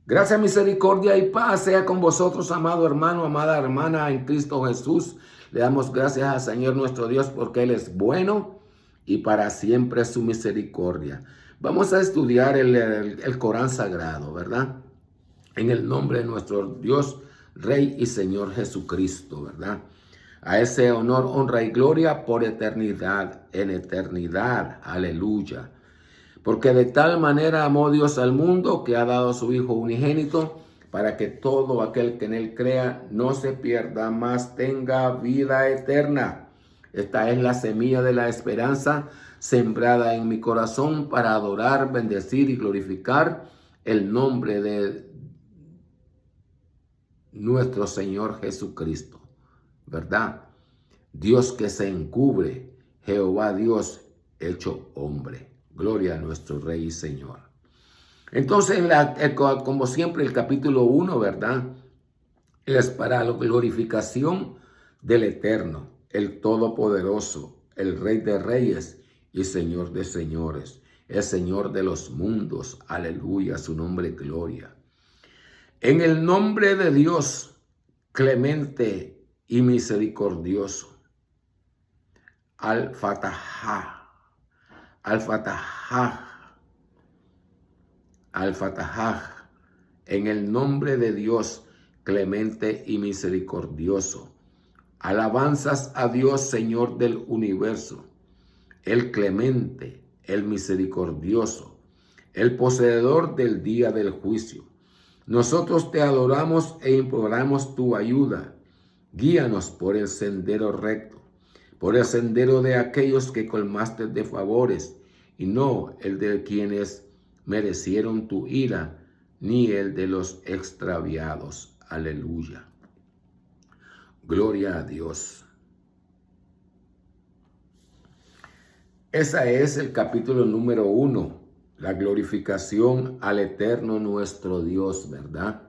Gracia, misericordia y paz sea con vosotros, amado hermano, amada hermana en Cristo Jesús. Le damos gracias al Señor nuestro Dios porque Él es bueno y para siempre es su misericordia. Vamos a estudiar el Corán Sagrado, ¿verdad? En el nombre de nuestro Dios, Rey y Señor Jesucristo, ¿verdad? A ese honor, honra y gloria por eternidad, en eternidad. Aleluya. Porque de tal manera amó Dios al mundo que ha dado a su Hijo unigénito para que todo aquel que en él crea no se pierda, mas tenga vida eterna. Esta es la semilla de la esperanza sembrada en mi corazón para adorar, bendecir y glorificar el nombre de nuestro Señor Jesucristo, ¿verdad? Dios que se encubre, Jehová Dios hecho hombre. Gloria a nuestro Rey y Señor. Entonces, como siempre, el capítulo 1, ¿verdad? Es para la glorificación del Eterno, el Todopoderoso, el Rey de Reyes y Señor de Señores, el Señor de los mundos. Aleluya, su nombre gloria. En el nombre de Dios, clemente y misericordioso. Al-Fatahah. Al-Fatahah, Al-Fatahah, en el nombre de Dios, clemente y misericordioso. Alabanzas a Dios, Señor del universo, el clemente, el misericordioso, el poseedor del día del juicio. Nosotros te adoramos e imploramos tu ayuda. Guíanos por el sendero recto, por el sendero de aquellos que colmaste de favores, y no el de quienes merecieron tu ira, ni el de los extraviados. Aleluya. Gloria a Dios. Ese es el capítulo número 1, la glorificación al eterno nuestro Dios, ¿verdad?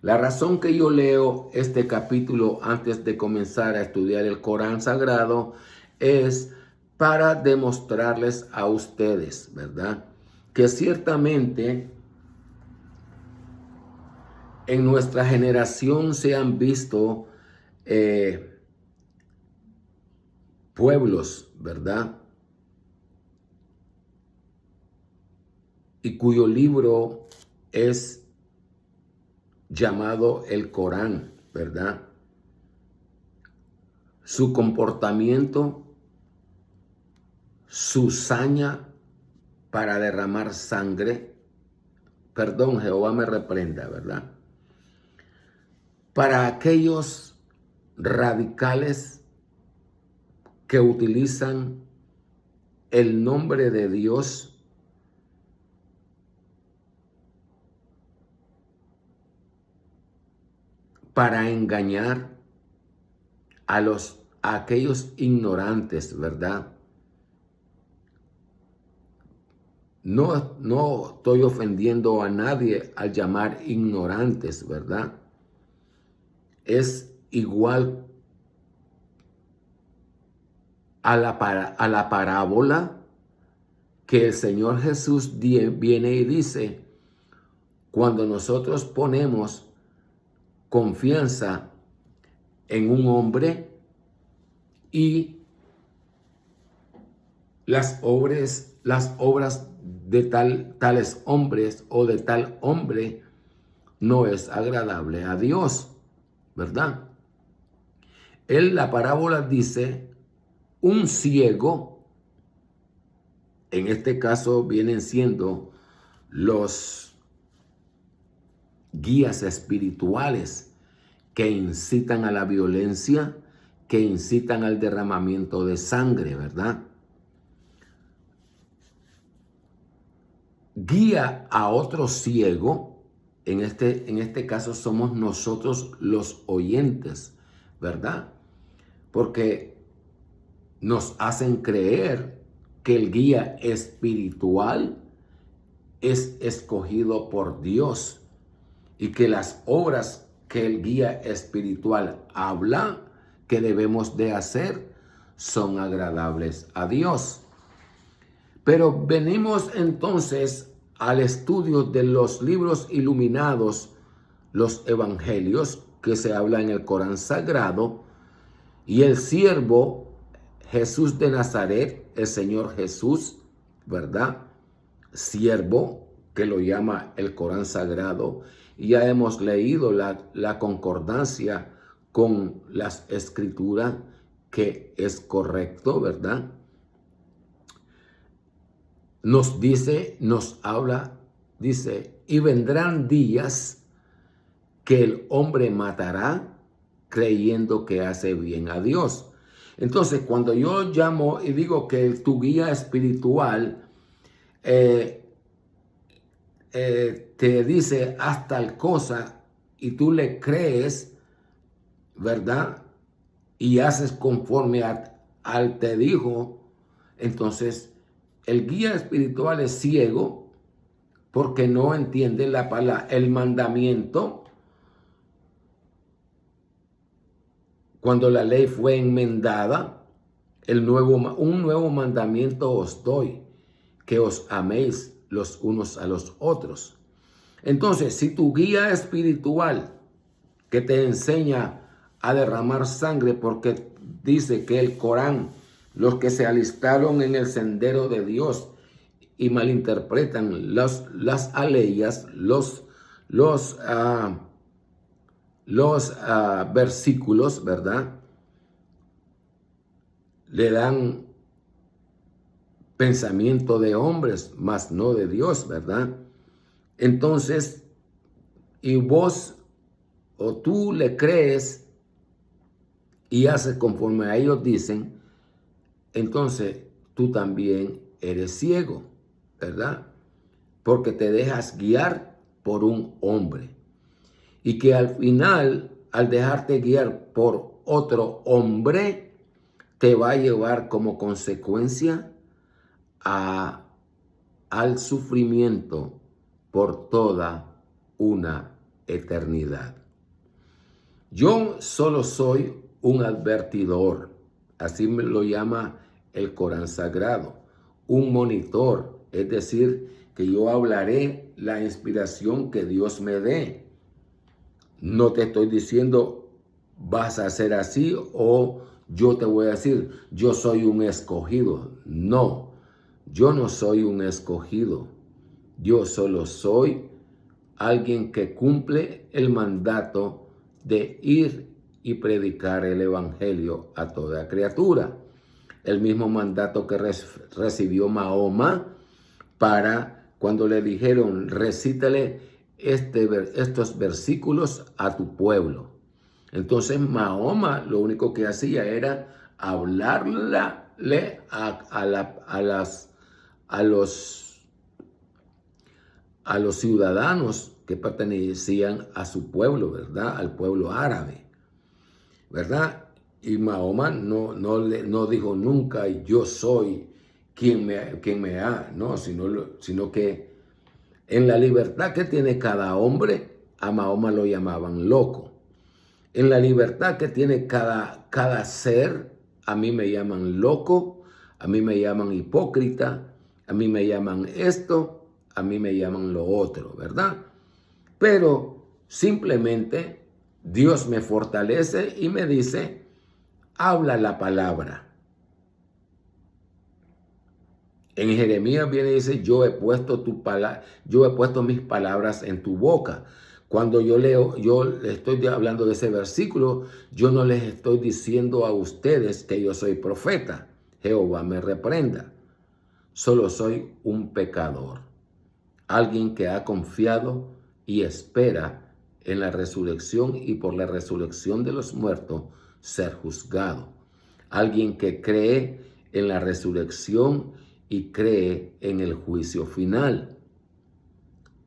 La razón que yo leo este capítulo antes de comenzar a estudiar el Corán Sagrado es para demostrarles a ustedes, ¿verdad? Que ciertamente en nuestra generación se han visto pueblos, ¿verdad? Y cuyo libro es llamado el Corán, ¿verdad? Su comportamiento, su saña para derramar sangre, perdón, Jehová me reprenda, ¿verdad? Para aquellos radicales que utilizan el nombre de Dios para engañar a aquellos ignorantes, ¿verdad? No estoy ofendiendo a nadie al llamar ignorantes, ¿verdad? Es igual a la parábola que el Señor Jesús viene y dice, cuando nosotros ponemos confianza en un hombre y las obras de tales hombres o de tal hombre no es agradable a Dios, ¿verdad? La parábola dice, un ciego, en este caso vienen siendo los guías espirituales que incitan a la violencia, que incitan al derramamiento de sangre, ¿verdad? Guía a otro ciego, en este caso somos nosotros los oyentes, ¿verdad? Porque nos hacen creer que el guía espiritual es escogido por Dios y que las obras que el guía espiritual habla que debemos de hacer son agradables a Dios. Pero venimos entonces al estudio de los libros iluminados, los evangelios que se habla en el Corán Sagrado, y el siervo Jesús de Nazaret, el Señor Jesús, ¿verdad? Siervo, que lo llama el Corán Sagrado, y ya hemos leído la concordancia con las escrituras, que es correcto, ¿verdad? Nos dice, nos habla, dice, y vendrán días que el hombre matará creyendo que hace bien a Dios. Entonces, cuando yo llamo y digo que tu guía espiritual te dice haz tal cosa y tú le crees, ¿verdad? Y haces conforme al te dijo, entonces el guía espiritual es ciego porque no entiende el mandamiento. Cuando la ley fue enmendada, un nuevo mandamiento os doy, que os améis los unos a los otros. Entonces, si tu guía espiritual que te enseña a derramar sangre, porque dice que el Corán, los que se alistaron en el sendero de Dios y malinterpretan las aleyas, los versículos, ¿verdad? Le dan pensamiento de hombres, mas no de Dios, ¿verdad? Entonces, y vos o tú le crees y haces conforme a ellos dicen, entonces tú también eres ciego, ¿verdad? Porque te dejas guiar por un hombre. Y que al final, al dejarte guiar por otro hombre, te va a llevar como consecuencia al sufrimiento por toda una eternidad. Yo solo soy un advertidor, así me lo llama el Corán Sagrado, un monitor, es decir, que yo hablaré la inspiración que Dios me dé. No te estoy diciendo vas a hacer así o yo te voy a decir yo soy un escogido. No, yo no soy un escogido. Yo solo soy alguien que cumple el mandato de ir y predicar el evangelio a toda criatura. El mismo mandato que recibió Mahoma para cuando le dijeron recítale estos versículos a tu pueblo. Entonces Mahoma lo único que hacía era hablarle a los ciudadanos que pertenecían a su pueblo, ¿verdad? Al pueblo árabe, ¿verdad? Y Mahoma no dijo nunca yo soy quien me ha, no, sino que en la libertad que tiene cada hombre, a Mahoma lo llamaban loco. En la libertad que tiene cada ser, a mí me llaman loco, a mí me llaman hipócrita, a mí me llaman esto, a mí me llaman lo otro, ¿verdad? Pero simplemente Dios me fortalece y me dice, habla la palabra. En Jeremías viene y dice, yo he puesto mis palabras en tu boca. Cuando yo le estoy hablando de ese versículo, yo no les estoy diciendo a ustedes que yo soy profeta. Jehová me reprenda. Solo soy un pecador. Alguien que ha confiado y espera en la resurrección y por la resurrección de los muertos ser juzgado. Alguien que cree en la resurrección y cree en el juicio final.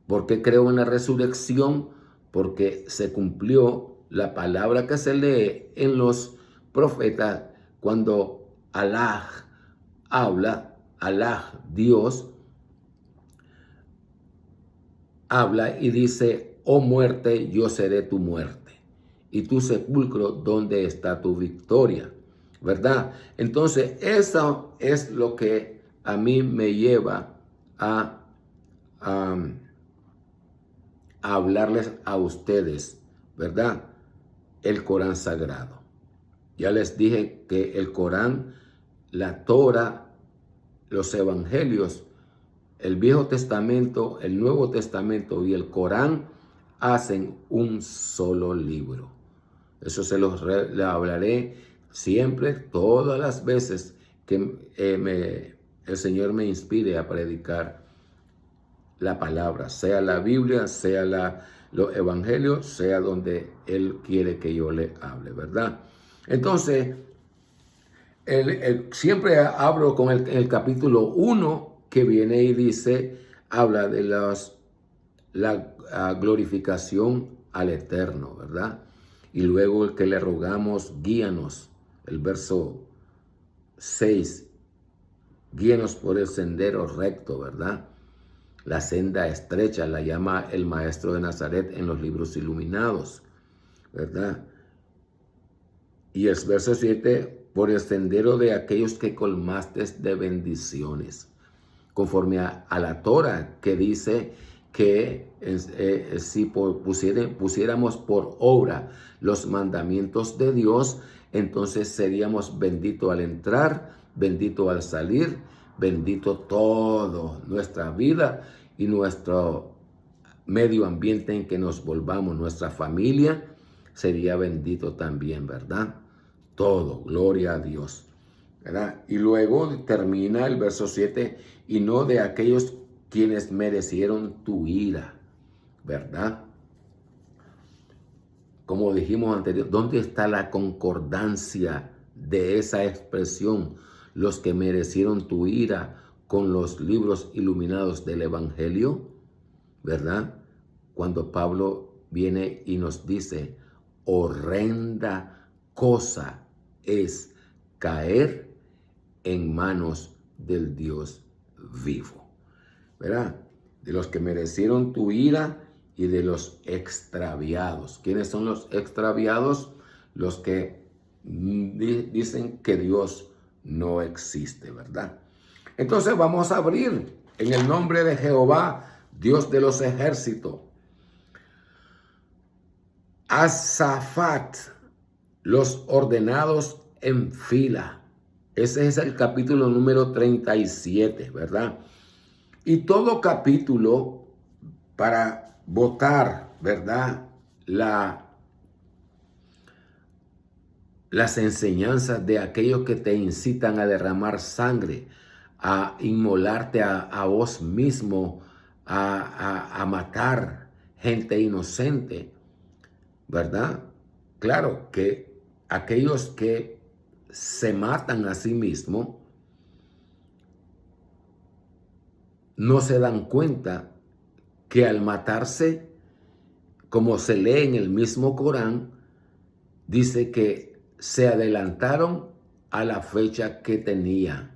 ¿Por qué creo en la resurrección? Porque se cumplió la palabra que se lee en los profetas cuando Alá habla, Dios, habla y dice, oh muerte, yo seré tu muerte, y tu sepulcro, ¿dónde está tu victoria? ¿Verdad? Entonces, eso es lo que a mí me lleva a a hablarles a ustedes, ¿verdad? El Corán sagrado. Ya les dije que el Corán, la Torah, los evangelios, el Viejo Testamento, el Nuevo Testamento y el Corán hacen un solo libro. Eso le hablaré siempre, todas las veces que el Señor me inspire a predicar la palabra, sea la Biblia, sea los evangelios, sea donde Él quiere que yo le hable, ¿verdad? Entonces, siempre hablo con el capítulo 1 que viene y dice, habla de la glorificación al Eterno, ¿verdad? Y luego el que le rogamos, guíanos, el verso 6, guíanos por el sendero recto, ¿verdad? La senda estrecha la llama el Maestro de Nazaret en los libros iluminados, ¿verdad? Y el verso 7, por el sendero de aquellos que colmaste de bendiciones, conforme a la Torah, que dice que si pusiéramos por obra los mandamientos de Dios, entonces seríamos benditos al entrar, bendito al salir, bendito todo nuestra vida y nuestro medio ambiente en que nos volvamos, nuestra familia sería bendito también, ¿verdad? Todo, gloria a Dios, ¿verdad? Y luego termina el verso 7, y no de aquellos quienes merecieron tu ira, ¿verdad? Como dijimos anterior, ¿dónde está la concordancia de esa expresión? Los que merecieron tu ira con los libros iluminados del Evangelio, ¿verdad? Cuando Pablo viene y nos dice, horrenda cosa es caer en manos del Dios vivo, ¿verdad? De los que merecieron tu ira y de los extraviados. ¿Quiénes son los extraviados? Los que dicen que Dios no existe, ¿verdad? Entonces vamos a abrir en el nombre de Jehová, Dios de los ejércitos. Azafat, los ordenados en fila. Ese es el capítulo número 37, ¿verdad? Y todo capítulo para botar, ¿verdad? Las enseñanzas de aquellos que te incitan a derramar sangre, a inmolarte a vos mismo, a matar gente inocente, ¿verdad? Claro que aquellos que se matan a sí mismos no se dan cuenta que al matarse, como se lee en el mismo Corán, dice que se adelantaron a la fecha que tenían.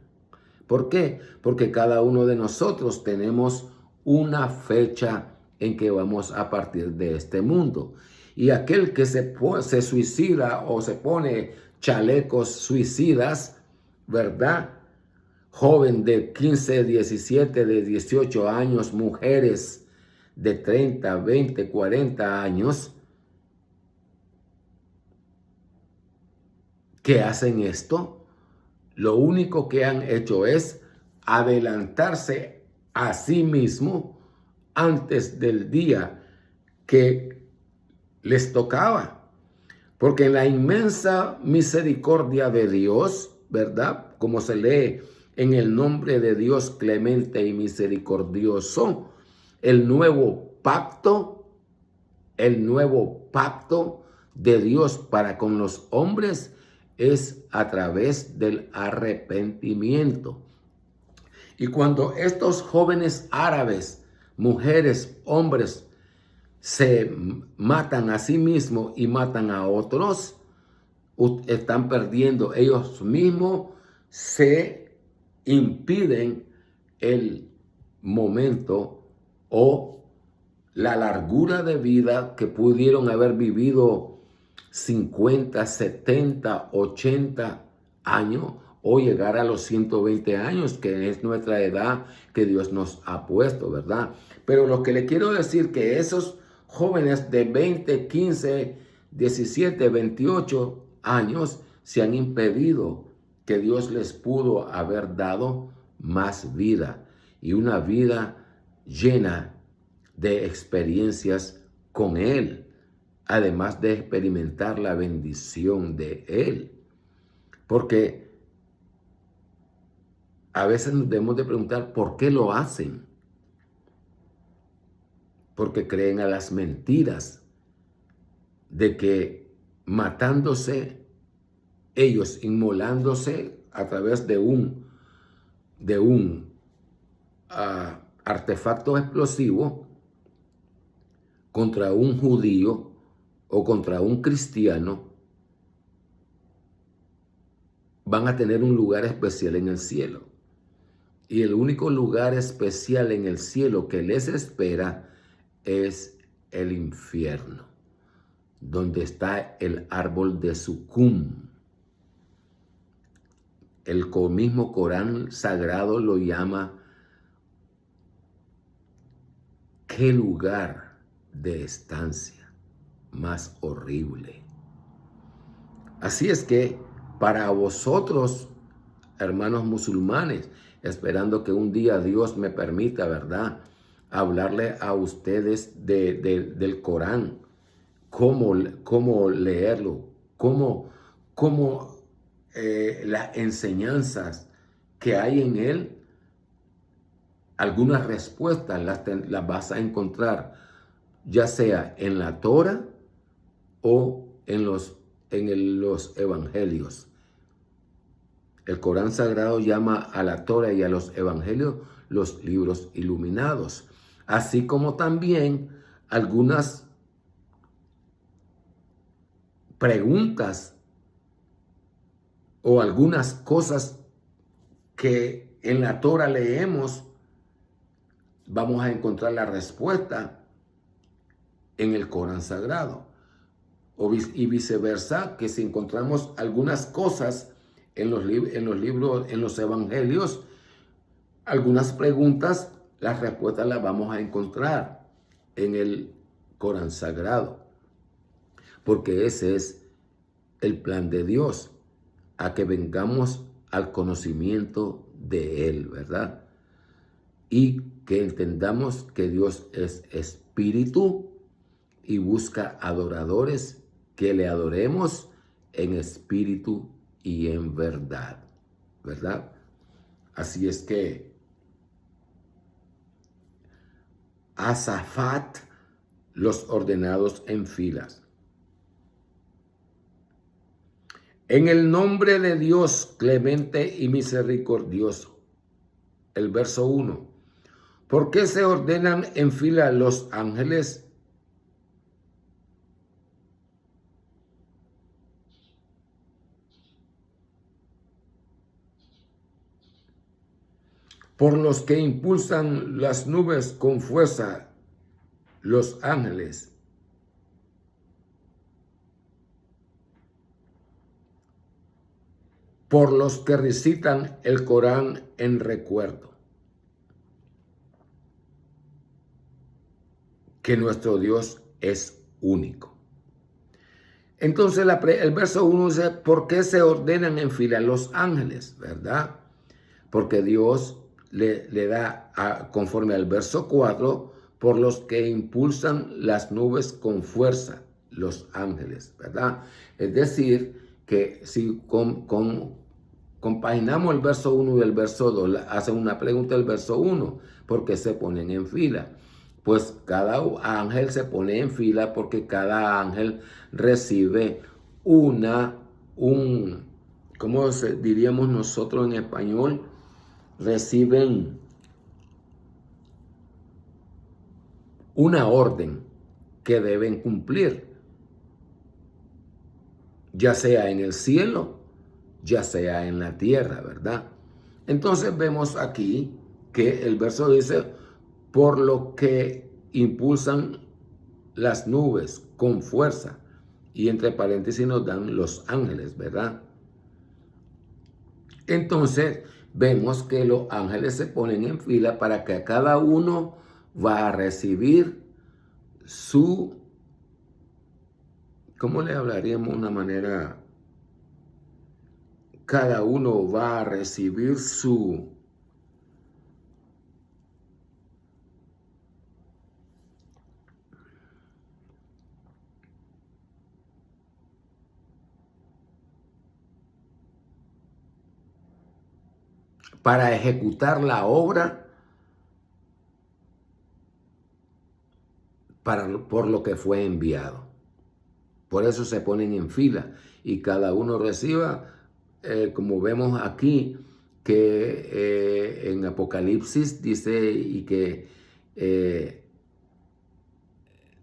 ¿Por qué? Porque cada uno de nosotros tenemos una fecha en que vamos a partir de este mundo. Y aquel que se suicida o se pone chalecos suicidas, ¿verdad? Joven de 15, 17, de 18 años, mujeres de 30, 20, 40 años, que hacen esto, lo único que han hecho es adelantarse a sí mismo antes del día que les tocaba. Porque en la inmensa misericordia de Dios, ¿verdad? Como se lee en el nombre de Dios clemente y misericordioso, el nuevo pacto de Dios para con los hombres es a través del arrepentimiento. Y cuando estos jóvenes árabes, mujeres, hombres, se matan a sí mismos y matan a otros, están perdiendo ellos mismos, se impiden el momento o la largura de vida que pudieron haber vivido 50, 70, 80 años o llegar a los 120 años, que es nuestra edad que Dios nos ha puesto, ¿verdad? Pero lo que le quiero decir que esos jóvenes de 20, 15, 17, 28 años se han impedido que Dios les pudo haber dado más vida y una vida llena de experiencias con Él, además de experimentar la bendición de Él. Porque a veces nos debemos de preguntar por qué lo hacen. Porque creen a las mentiras de que matándose, ellos inmolándose a través de un artefacto explosivo contra un judío o contra un cristiano, van a tener un lugar especial en el cielo. Y el único lugar especial en el cielo que les espera es el infierno, donde está el árbol de Sucum. El mismo Corán sagrado lo llama qué lugar de estancia más horrible. Así es que para vosotros, hermanos musulmanes, esperando que un día Dios me permita, ¿verdad?, hablarle a ustedes del Corán, cómo leerlo, cómo las enseñanzas que hay en él, algunas respuestas las vas a encontrar ya sea en la Torah o en los evangelios. El Corán Sagrado llama a la Torah y a los evangelios los libros iluminados, así como también algunas preguntas o algunas cosas que en la Torah leemos, vamos a encontrar la respuesta en el Corán Sagrado. Y viceversa, que si encontramos algunas cosas en los libros, en los evangelios, algunas preguntas, las respuestas las vamos a encontrar en el Corán Sagrado. Porque ese es el plan de Dios, a que vengamos al conocimiento de Él, ¿verdad? Y que entendamos que Dios es espíritu y busca adoradores que le adoremos en espíritu y en verdad, ¿verdad? Así es que Asafat, los ordenados en filas. En el nombre de Dios clemente y misericordioso. El verso 1. ¿Por qué se ordenan en fila los ángeles? Por los que impulsan las nubes con fuerza, los ángeles. Por los que recitan el Corán en recuerdo. Que nuestro Dios es único. Entonces el verso 1 dice, ¿por qué se ordenan en fila los ángeles? ¿Verdad? Porque Dios le da, conforme al verso 4, por los que impulsan las nubes con fuerza, los ángeles, ¿verdad? Es decir, que si compaginamos el verso 1 y el verso 2, hace una pregunta el verso 1, ¿por qué se ponen en fila? Pues cada ángel se pone en fila porque cada ángel recibe ¿cómo diríamos nosotros en español? Reciben una orden que deben cumplir, ya sea en el cielo, ya sea en la tierra, ¿verdad? Entonces vemos aquí que el verso dice, por lo que impulsan las nubes con fuerza, y entre paréntesis nos dan los ángeles, ¿verdad? Entonces vemos que los ángeles se ponen en fila para que cada uno va a recibir su, ¿cómo le hablaríamos de una manera? Cada uno va a recibir su, para ejecutar la obra por lo que fue enviado. Por eso se ponen en fila y cada uno reciba, como vemos aquí, que en Apocalipsis dice y que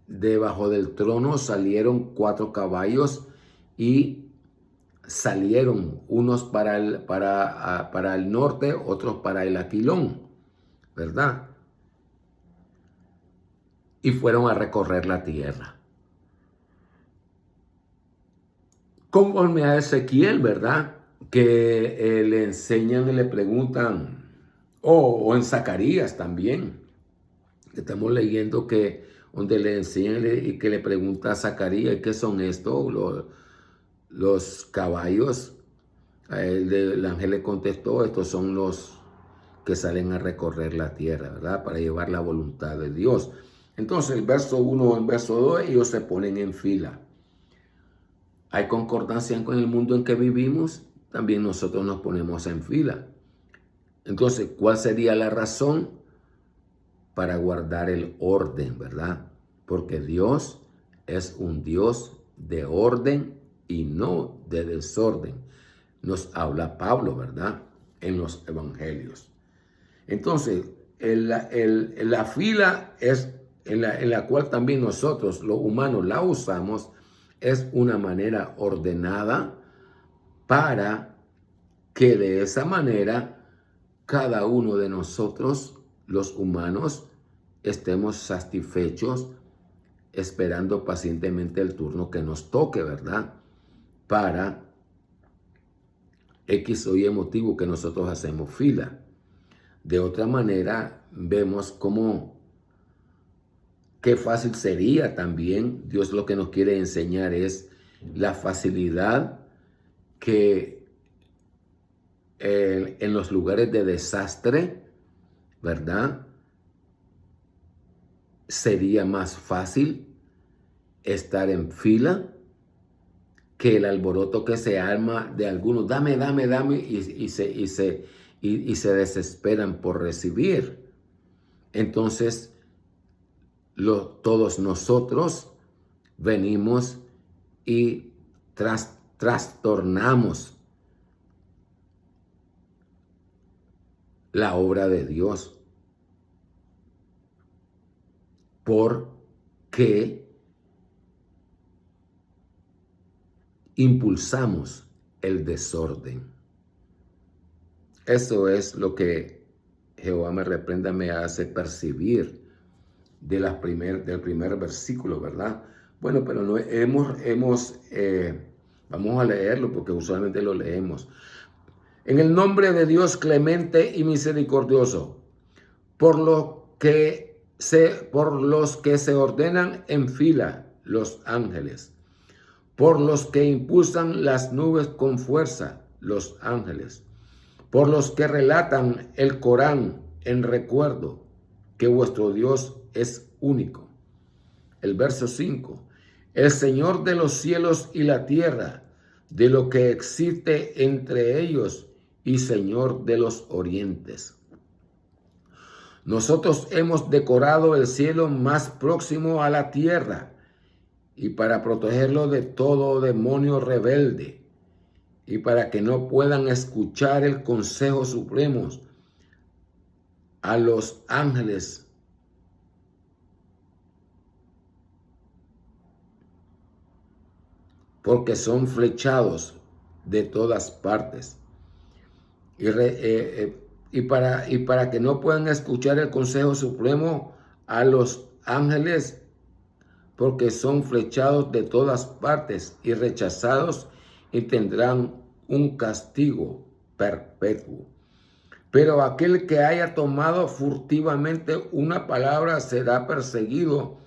debajo del trono salieron 4 caballos y salieron unos para el norte, otros para el aquilón, ¿verdad? Y fueron a recorrer la tierra. Conforme a Ezequiel, ¿verdad? Que le enseñan y le preguntan, o en Zacarías también, estamos leyendo que donde le enseñan y que le pregunta a Zacarías, ¿qué son estos? Los caballos. El ángel le contestó, estos son los que salen a recorrer la tierra, ¿verdad? Para llevar la voluntad de Dios. Entonces, el verso 1 el verso 2, ellos se ponen en fila. Hay concordancia con el mundo en que vivimos, también nosotros nos ponemos en fila. Entonces, ¿cuál sería la razón? Para guardar el orden, ¿verdad? Porque Dios es un Dios de orden y no de desorden. Nos habla Pablo, ¿verdad? En los evangelios. Entonces, la fila es en la cual también nosotros, los humanos, la usamos, es una manera ordenada para que de esa manera cada uno de nosotros, los humanos, estemos satisfechos esperando pacientemente el turno que nos toque, ¿verdad? Para X o Y motivo que nosotros hacemos fila. De otra manera, vemos cómo qué fácil sería también. Dios lo que nos quiere enseñar es la facilidad que en los lugares de desastre, ¿verdad? Sería más fácil estar en fila que el alboroto que se arma de algunos, dame, y se desesperan por recibir. Entonces, todos nosotros venimos y trastornamos la obra de Dios. Porque impulsamos el desorden. Eso es lo que Jehová me reprenda, me hace percibir del primer versículo, ¿verdad? Bueno, pero no vamos a leerlo porque usualmente lo leemos. En el nombre de Dios clemente y misericordioso, por los que se ordenan en fila los ángeles, por los que impulsan las nubes con fuerza los ángeles, por los que relatan el Corán en recuerdo que vuestro Dios es único. El verso 5. El Señor de los cielos y la tierra, de lo que existe entre ellos, y Señor de los orientes. Nosotros hemos decorado el cielo más próximo a la tierra, y para protegerlo de todo demonio rebelde, y para que no puedan escuchar el consejo supremo, a los ángeles porque son flechados de todas partes. Y para que no puedan escuchar el consejo supremo a los ángeles, porque son flechados de todas partes y rechazados, y tendrán un castigo perpetuo. Pero aquel que haya tomado furtivamente una palabra será perseguido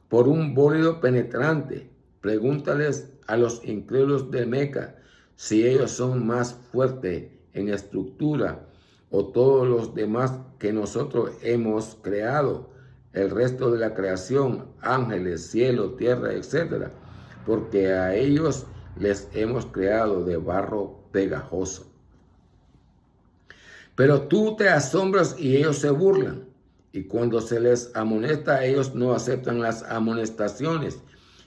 por un bólido penetrante. Pregúntales a los incrédulos de Meca si ellos son más fuertes en estructura o todos los demás que nosotros hemos creado, el resto de la creación, ángeles, cielo, tierra, etc. Porque a ellos les hemos creado de barro pegajoso. Pero tú te asombras y ellos se burlan. Y cuando se les amonesta, ellos no aceptan las amonestaciones.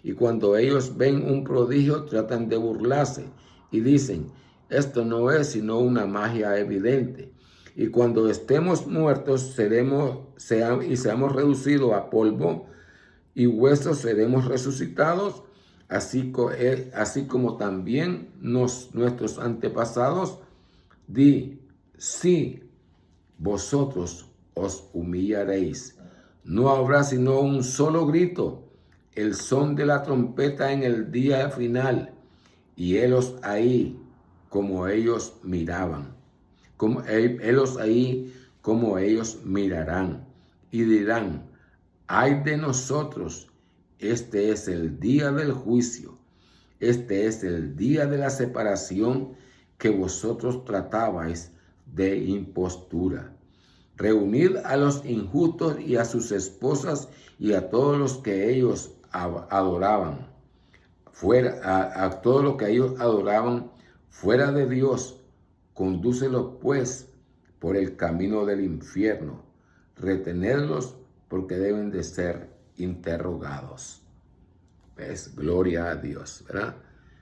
Y cuando ellos ven un prodigio, tratan de burlarse. Y dicen, esto no es sino una magia evidente. Y cuando estemos muertos, seamos reducidos a polvo, y huesos seremos resucitados, así como también nuestros antepasados. Di, sí, vosotros os humillaréis. No habrá sino un solo grito, el son de la trompeta en el día final, y helos ahí como ellos miraban, helos ahí como ellos mirarán, y dirán, ay de nosotros, este es el día del juicio, este es el día de la separación que vosotros tratabais de impostura. Reunid a los injustos y a sus esposas y a todos los que ellos adoraban, a todos los que ellos adoraban fuera de Dios. Condúcelos pues por el camino del infierno. Retenerlos porque deben de ser interrogados. ¿Ves? Gloria a Dios, ¿verdad?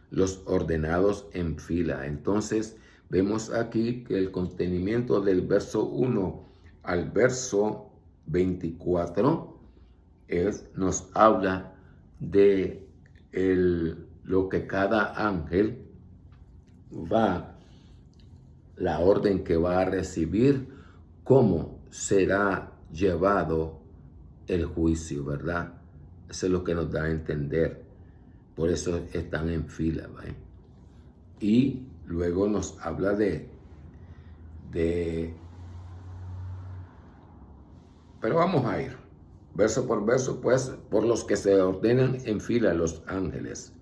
Los ordenados en fila. Entonces vemos aquí que el contenimiento del verso 1 al verso 24 nos habla de lo que cada ángel la orden que va a recibir, cómo será llevado el juicio, ¿verdad? Eso es lo que nos da a entender. Por eso están en fila, ¿verdad? Y luego nos habla pero vamos a ir verso por verso, pues, por los que se ordenan en fila los ángeles,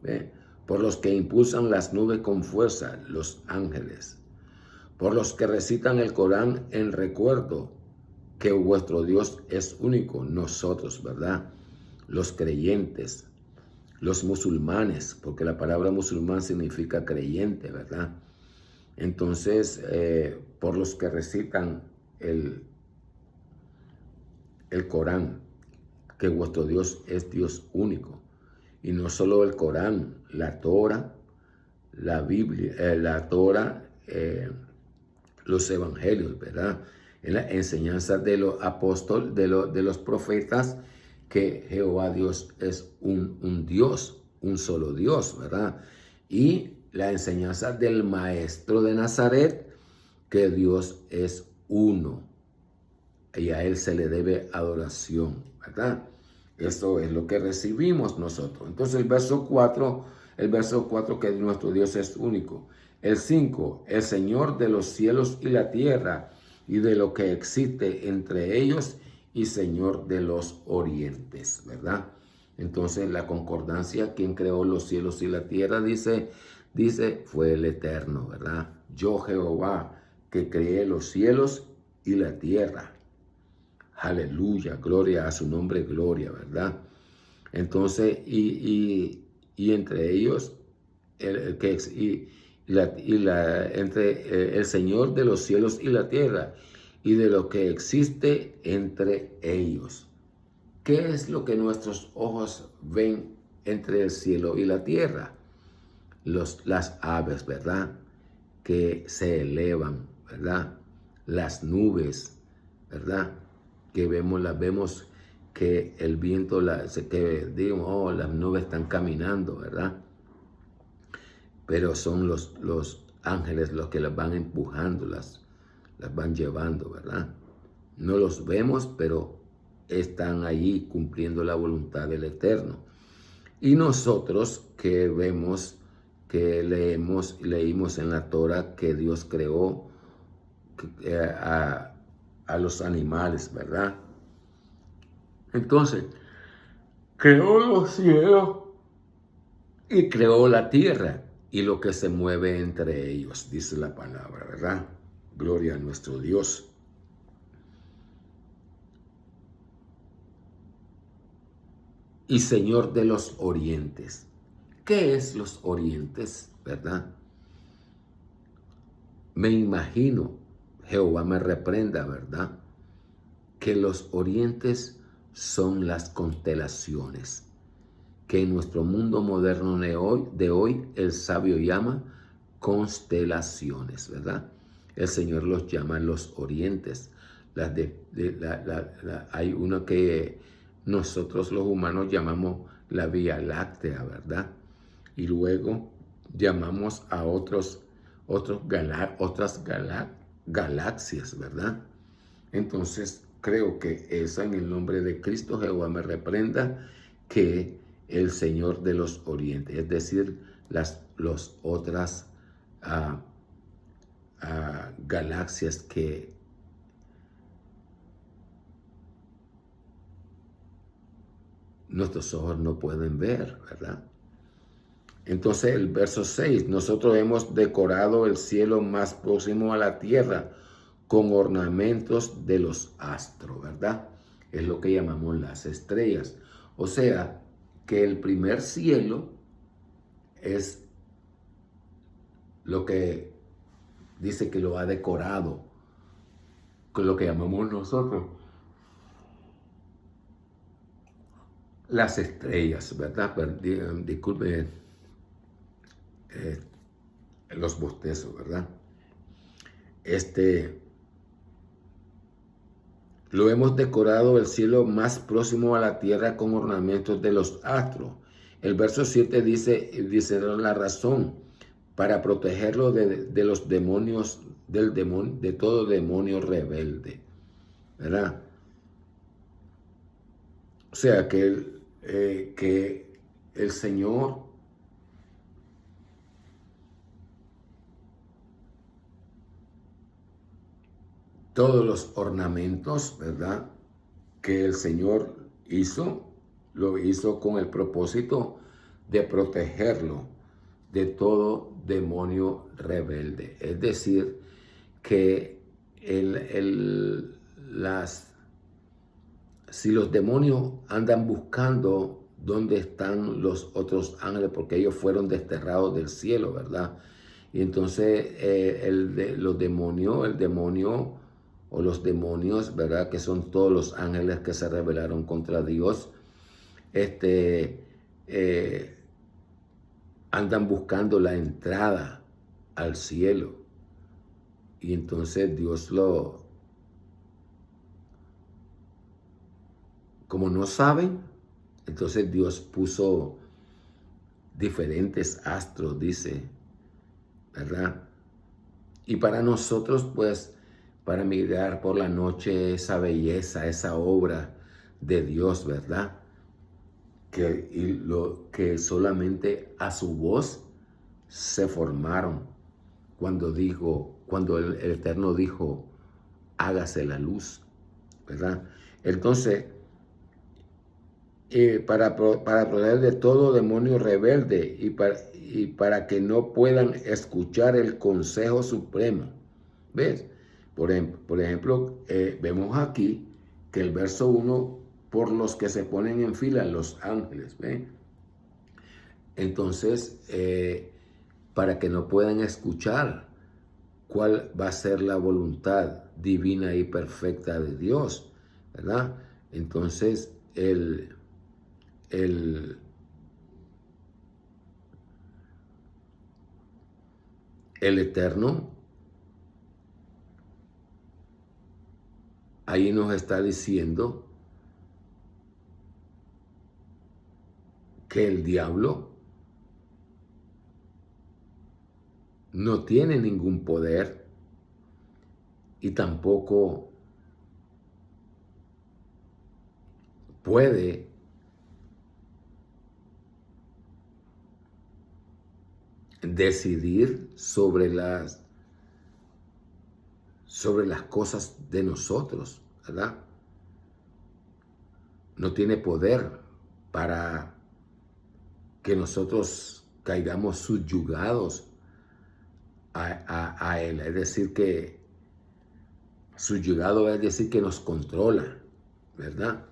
¿ve? Por los que impulsan las nubes con fuerza, los ángeles, por los que recitan el Corán en recuerdo que vuestro Dios es único, nosotros, ¿verdad? Los creyentes, los musulmanes, porque la palabra musulmán significa creyente, ¿verdad? Entonces, por los que recitan el Corán, que vuestro Dios es Dios único. Y no solo el Corán, la Torah, la Biblia, los evangelios, ¿verdad? En la enseñanza de los apóstoles, de los profetas, que Jehová Dios es un Dios, un solo Dios, ¿verdad? Y la enseñanza del maestro de Nazaret, que Dios es uno. Y a Él se le debe adoración, ¿verdad? Eso es lo que recibimos nosotros. Entonces el verso 4, que nuestro Dios es único. El 5, el Señor de los cielos y la tierra y de lo que existe entre ellos y Señor de los orientes, ¿verdad? Entonces la concordancia, quien creó los cielos y la tierra, dice, fue el Eterno, ¿verdad? Yo Jehová, que creé los cielos y la tierra. Aleluya, gloria a su nombre, gloria, ¿verdad? Entonces, y entre ellos, entre el Señor de los cielos y la tierra, y de lo que existe entre ellos. ¿Qué es lo que nuestros ojos ven entre el cielo y la tierra? Las aves, ¿verdad? Que se elevan, ¿verdad? Las nubes, ¿verdad? Que vemos que el viento, las nubes están caminando, ¿verdad? Pero son los ángeles los que las van empujando, las van llevando, ¿verdad? No los vemos, pero están allí cumpliendo la voluntad del Eterno. Y nosotros que vemos que leímos en la Torah que Dios creó a los animales, ¿verdad? Entonces, creó los cielos y creó la tierra y lo que se mueve entre ellos, dice la palabra, ¿verdad? Gloria a nuestro Dios. Y Señor de los orientes. ¿Qué es los orientes, verdad? Me imagino, Jehová me reprenda, ¿verdad? Que los orientes son las constelaciones, que en nuestro mundo moderno de hoy el sabio llama constelaciones, ¿verdad? El Señor los llama los orientes. Hay uno que nosotros los humanos llamamos la Vía Láctea, ¿verdad? Y luego llamamos a otras galaxias, ¿verdad? Entonces creo que esa, en el nombre de Cristo, Jehová me reprenda, que el Señor de los orientes, es decir, las otras galaxias que nuestros ojos no pueden ver, ¿verdad? Entonces el verso 6, nosotros hemos decorado el cielo más próximo a la tierra con ornamentos de los astros, ¿verdad? Es lo que llamamos las estrellas. O sea, que el primer cielo es lo que dice que lo ha decorado con lo que llamamos nosotros las estrellas, ¿verdad? Disculpe los bostezos, ¿verdad? Lo hemos decorado el cielo más próximo a la tierra con ornamentos de los astros. El verso 7 dice la razón para protegerlo de los demonios, de todo demonio rebelde, ¿verdad? O sea, que el Señor todos los ornamentos, ¿verdad?, que el Señor hizo, lo hizo con el propósito de protegerlo de todo demonio rebelde. Es decir, que si los demonios andan buscando dónde están los otros ángeles, porque ellos fueron desterrados del cielo, ¿verdad? Y entonces el demonio o los demonios, ¿verdad?, que son todos los ángeles que se rebelaron contra Dios, andan buscando la entrada al cielo. Y entonces Dios como no saben, entonces Dios puso diferentes astros, dice, ¿verdad? Y para nosotros, pues, para mirar por la noche esa belleza, esa obra de Dios, ¿verdad? Que solamente a su voz se formaron cuando el Eterno dijo, hágase la luz, ¿verdad? Entonces, para proteger de todo demonio rebelde y para que no puedan escuchar el consejo supremo. ¿Ves? Por ejemplo, vemos aquí que el verso 1, por los que se ponen en fila los ángeles, ¿ven? Entonces, para que no puedan escuchar cuál va a ser la voluntad divina y perfecta de Dios, ¿verdad? Entonces, el Eterno ahí nos está diciendo que el diablo no tiene ningún poder y tampoco puede decidir sobre las cosas de nosotros, ¿verdad? No tiene poder para que nosotros caigamos subyugados a Él. Es decir, que subyugado es decir que nos controla, ¿verdad?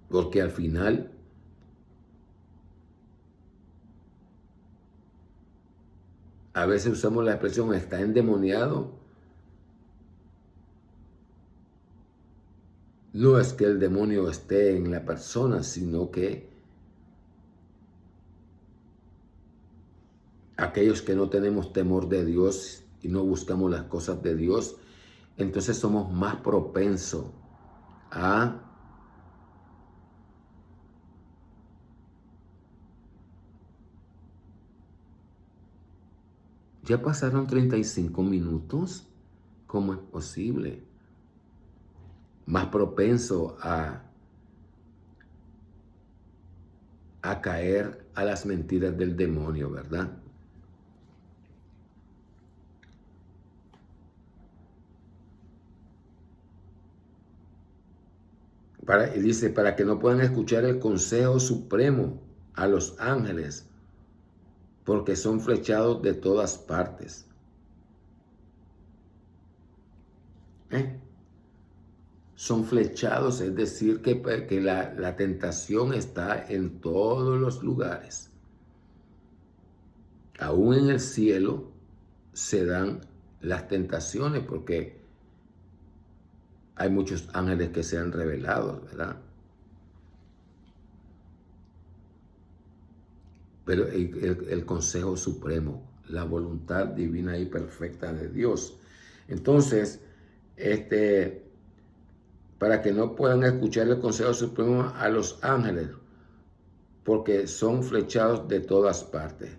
Porque al final a veces usamos la expresión está endemoniado. No es que el demonio esté en la persona, sino que aquellos que no tenemos temor de Dios y no buscamos las cosas de Dios, entonces somos más propensos a ya pasaron 35 minutos. ¿Cómo es posible? Más propenso a caer a las mentiras del demonio, ¿verdad? Y dice, para que no puedan escuchar el consejo supremo a los ángeles, porque son flechados de todas partes. Son flechados, es decir, que la tentación está en todos los lugares. Aún en el cielo se dan las tentaciones porque hay muchos ángeles que se han revelado, ¿verdad? Pero el consejo supremo, la voluntad divina y perfecta de Dios. Entonces, para que no puedan escuchar el consejo supremo a los ángeles, porque son flechados de todas partes.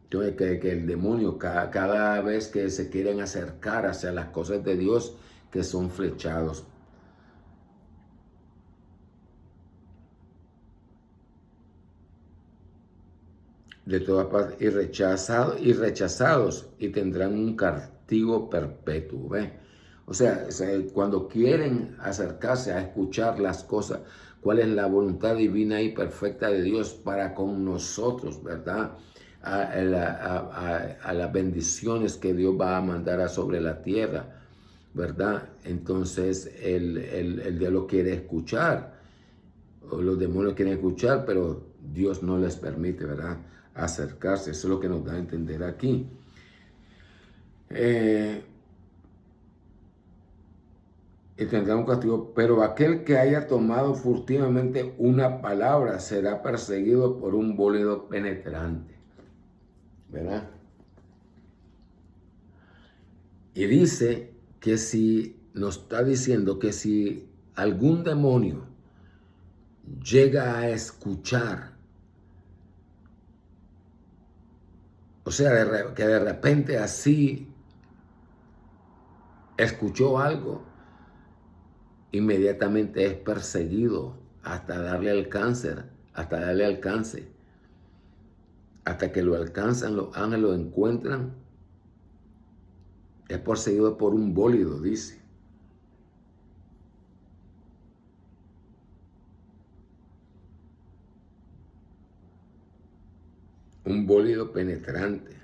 Entonces, que el demonio, cada vez que se quieren acercar hacia las cosas de Dios, que son flechados. De todas partes, y rechazados, y tendrán un castigo perpetuo. ¿Ve? O sea, cuando quieren acercarse a escuchar las cosas, cuál es la voluntad divina y perfecta de Dios para con nosotros, ¿verdad? A las bendiciones que Dios va a mandar sobre la tierra, ¿verdad? Entonces el diablo quiere escuchar, o los demonios quieren escuchar, pero Dios no les permite, ¿verdad?, acercarse. Eso es lo que nos da a entender aquí. Y tendrá un castigo, pero aquel que haya tomado furtivamente una palabra será perseguido por un bólido penetrante, ¿verdad? Y dice que si nos está diciendo que si algún demonio llega a escuchar, o sea, que de repente así escuchó algo, inmediatamente es perseguido hasta darle alcance, hasta que lo alcanzan, los ángeles lo encuentran, es perseguido por un bólido, dice. Un bólido penetrante.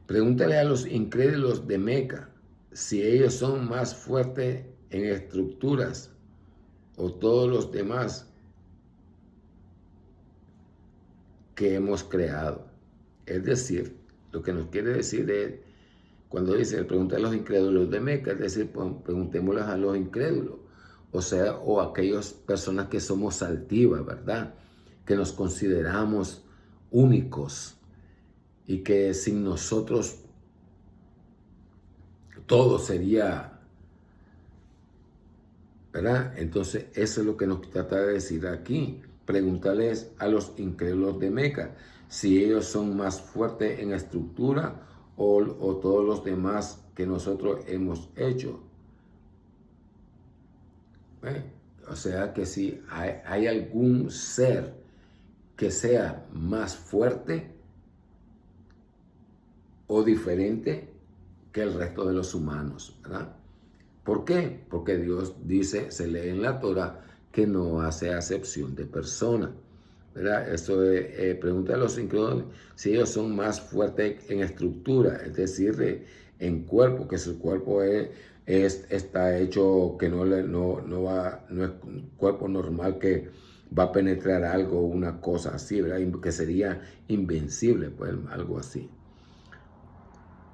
Pregúntale a los incrédulos de Meca si ellos son más fuertes en estructuras o todos los demás que hemos creado. Es decir, lo que nos quiere decir es, cuando dice, pregunta a los incrédulos de Meca, es decir, preguntémosles a los incrédulos, o sea, o a aquellas personas que somos altivas, ¿verdad?, que nos consideramos únicos y que sin nosotros todo sería, ¿verdad? Entonces, eso es lo que nos trata de decir aquí. pregúntales a los incrédulos de Meca si ellos son más fuertes en estructura o todos los demás que nosotros hemos hecho. O sea que si hay algún ser que sea más fuerte o diferente que el resto de los humanos, ¿verdad? ¿Por qué? Porque Dios dice, se lee en la Torah, que no hace acepción de persona, ¿verdad? Eso pregunta a los incrédulos si ellos son más fuertes en estructura, es decir, en cuerpo, que su cuerpo está hecho que no es un cuerpo normal que va a penetrar algo, una cosa así, ¿verdad? Que sería invencible, pues algo así.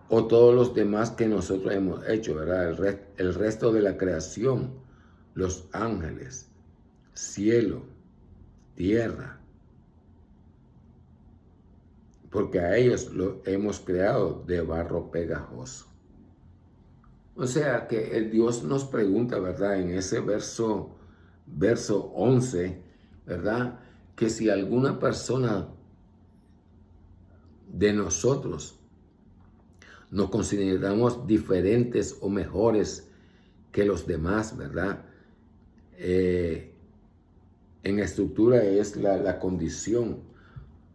O todos los demás que nosotros hemos hecho, ¿verdad? El resto de la creación, los ángeles, cielo, tierra, porque a ellos lo hemos creado de barro pegajoso. O sea que el Dios nos pregunta, ¿verdad? En ese verso 11, ¿verdad? Que si alguna persona de nosotros nos consideramos diferentes o mejores que los demás, ¿verdad? En estructura es la condición.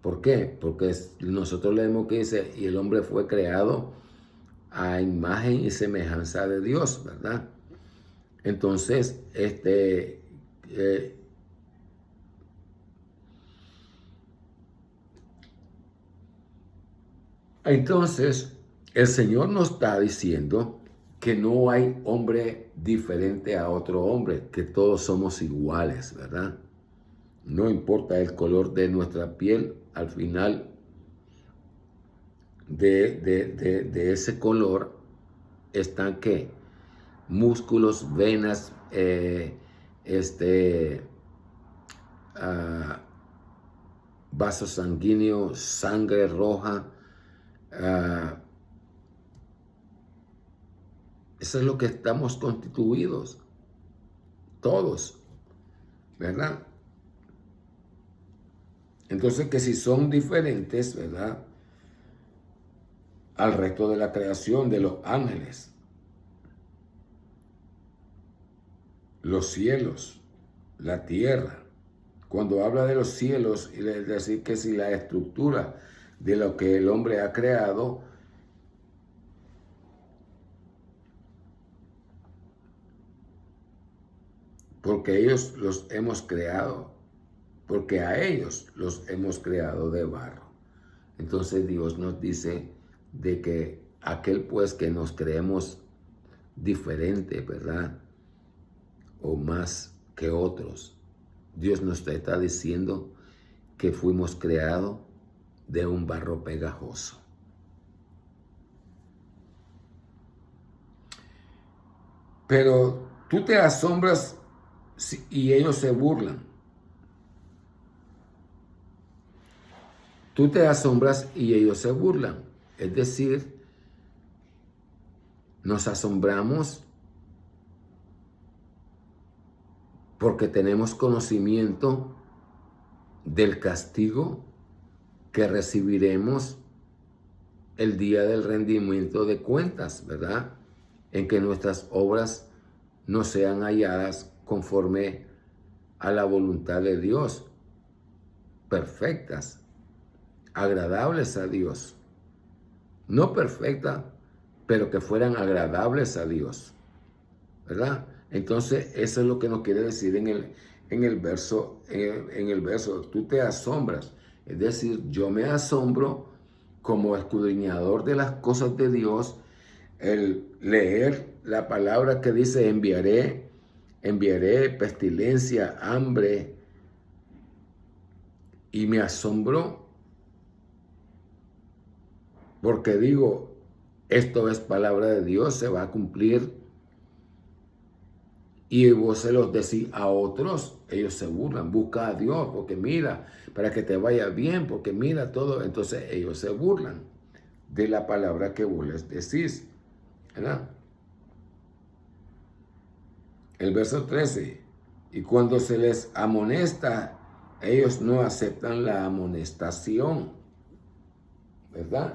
¿Por qué? Porque nosotros leemos que dice, y el hombre fue creado a imagen y semejanza de Dios, ¿verdad? Entonces, el Señor nos está diciendo que no hay hombre diferente a otro hombre, que todos somos iguales, ¿verdad? No importa el color de nuestra piel, al final de ese color están ¿qué? Músculos, venas, vasos sanguíneos, sangre roja. Eso es lo que estamos constituidos, todos, ¿verdad? Entonces que si son diferentes, ¿verdad? Al resto de la creación, de los ángeles, los cielos, la tierra. Cuando habla de los cielos, es decir que si la estructura de lo que el hombre ha creado porque ellos los hemos creado, porque a ellos los hemos creado de barro. Entonces Dios nos dice de que aquel pues que nos creemos diferente, ¿verdad? O más que otros, Dios nos está diciendo que fuimos creados de un barro pegajoso. Pero tú te asombras y ellos se burlan. Tú te asombras y ellos se burlan. Es decir, nos asombramos porque tenemos conocimiento del castigo que recibiremos el día del rendimiento de cuentas, ¿verdad? En que nuestras obras no sean halladas conforme a la voluntad de Dios, perfectas, agradables a Dios. No perfectas, pero que fueran agradables a Dios, ¿verdad? Entonces, eso es lo que nos quiere decir en el verso, tú te asombras. Es decir, yo me asombro como escudriñador de las cosas de Dios, el leer la palabra que dice enviaré pestilencia, hambre, y me asombro porque digo, esto es palabra de Dios, se va a cumplir. Y vos se los decís a otros, ellos se burlan, busca a Dios, porque mira, para que te vaya bien, porque mira todo. Entonces ellos se burlan de la palabra que vos les decís, ¿verdad? El verso 13, y cuando se les amonesta ellos no aceptan la amonestación, ¿verdad?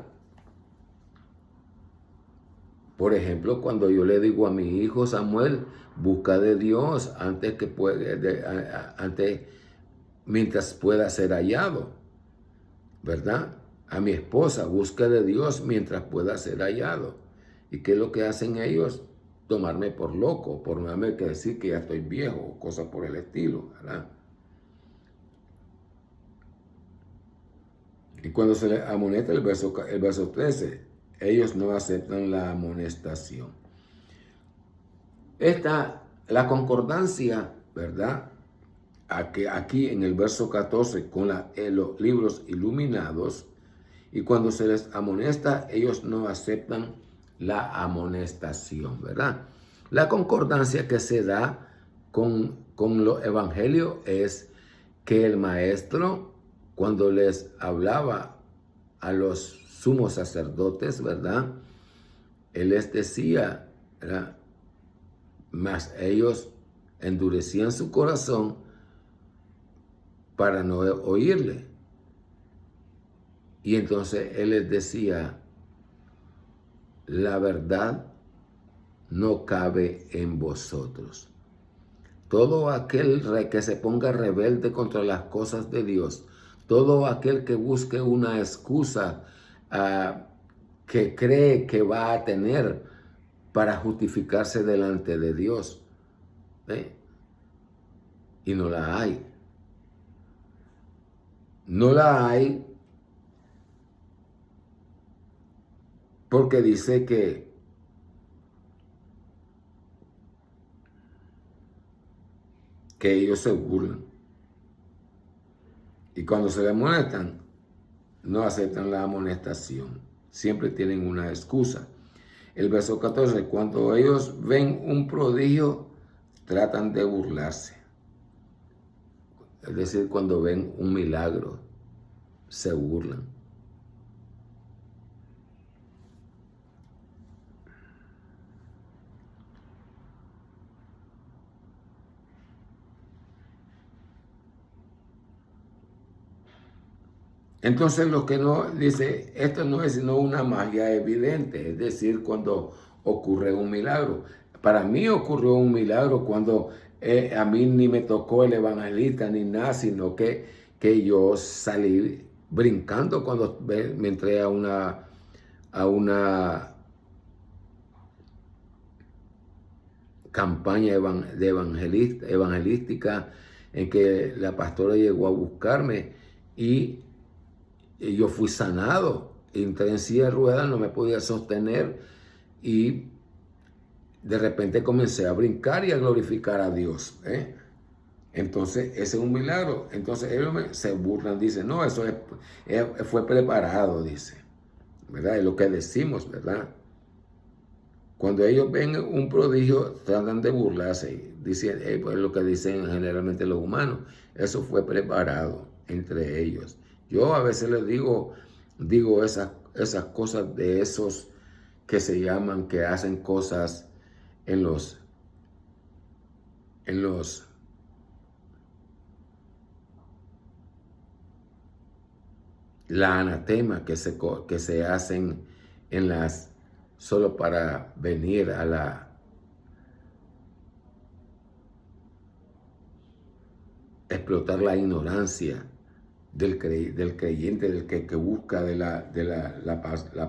Por ejemplo, cuando yo le digo a mi hijo Samuel, busca de Dios antes que mientras pueda ser hallado, ¿verdad? A mi esposa, busca de Dios mientras pueda ser hallado. ¿Y qué es lo que hacen ellos? Tomarme por loco, por no haberme que decir que ya estoy viejo, cosas por el estilo, ¿verdad? Y cuando se les amonesta el verso 13, ellos no aceptan la amonestación. La concordancia, ¿verdad? Aquí en el verso 14 con los libros iluminados, y cuando se les amonesta, ellos no aceptan la amonestación, ¿verdad? La concordancia que se da con los evangelios es que el maestro, cuando les hablaba a los sumos sacerdotes, ¿verdad? Él les decía, ¿verdad? Mas ellos endurecían su corazón para no oírle. Y entonces él les decía, la verdad no cabe en vosotros. Todo aquel que se ponga rebelde contra las cosas de Dios, todo aquel que busque una excusa que cree que va a tener para justificarse delante de Dios, y no la hay. No la hay porque dice que ellos se burlan. Y cuando se les molestan, no aceptan la amonestación. Siempre tienen una excusa. El verso 14, cuando ellos ven un prodigio, tratan de burlarse. Es decir, cuando ven un milagro, se burlan. Entonces lo que no dice, esto no es sino una magia evidente, es decir, cuando ocurre un milagro. Para mí ocurrió un milagro cuando a mí ni me tocó el evangelista ni nada, sino que yo salí brincando cuando me entré a una campaña evangelística en que la pastora llegó a buscarme y yo fui sanado, entré en silla de ruedas, no me podía sostener y de repente comencé a brincar y a glorificar a Dios. Entonces, ese es un milagro. Entonces, ellos se burlan, dicen, no, eso fue preparado, dice. ¿Verdad? Es lo que decimos, ¿verdad? Cuando ellos ven un prodigio, tratan de burlarse. Dicen, pues lo que dicen generalmente los humanos, eso fue preparado entre ellos. Yo a veces les digo esas cosas de esos que se llaman, que hacen cosas en la anatema que se hacen solo para venir a explotar la ignorancia del creyente, del que busca la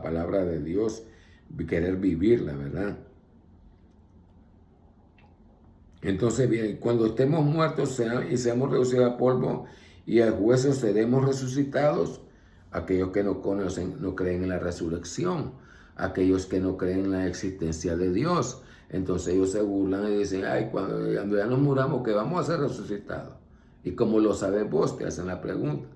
palabra de Dios, querer vivirla, ¿verdad? Entonces, bien, cuando estemos muertos y seamos reducidos a polvo y al hueso seremos resucitados, aquellos que no conocen, no creen en la resurrección, aquellos que no creen en la existencia de Dios, entonces ellos se burlan y dicen, ay, cuando ya nos muramos, que vamos a ser resucitados. Y como lo sabes vos, te hacen la pregunta.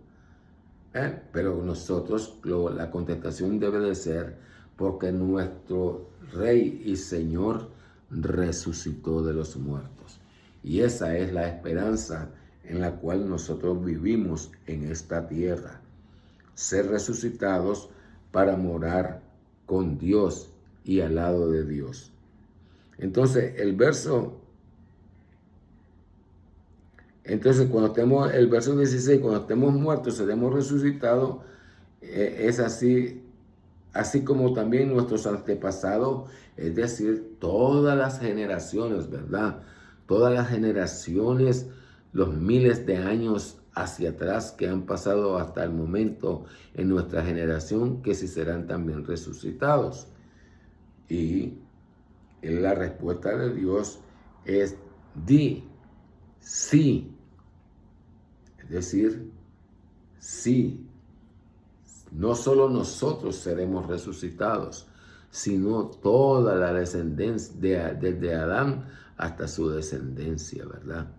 Pero nosotros, la contestación debe de ser, porque nuestro Rey y Señor resucitó de los muertos. Y esa es la esperanza en la cual nosotros vivimos en esta tierra. Ser resucitados para morar con Dios y al lado de Dios. Entonces, el verso Entonces, cuando estemos, el verso 16, cuando estemos muertos, seremos resucitados, es así, así como también nuestros antepasados, es decir, todas las generaciones, ¿verdad? Todas las generaciones, los miles de años hacia atrás que han pasado hasta el momento en nuestra generación, que sí serán también resucitados. Y la respuesta de Dios es sí. Es decir, sí. No solo nosotros seremos resucitados, sino toda la descendencia, desde Adán hasta su descendencia, ¿verdad?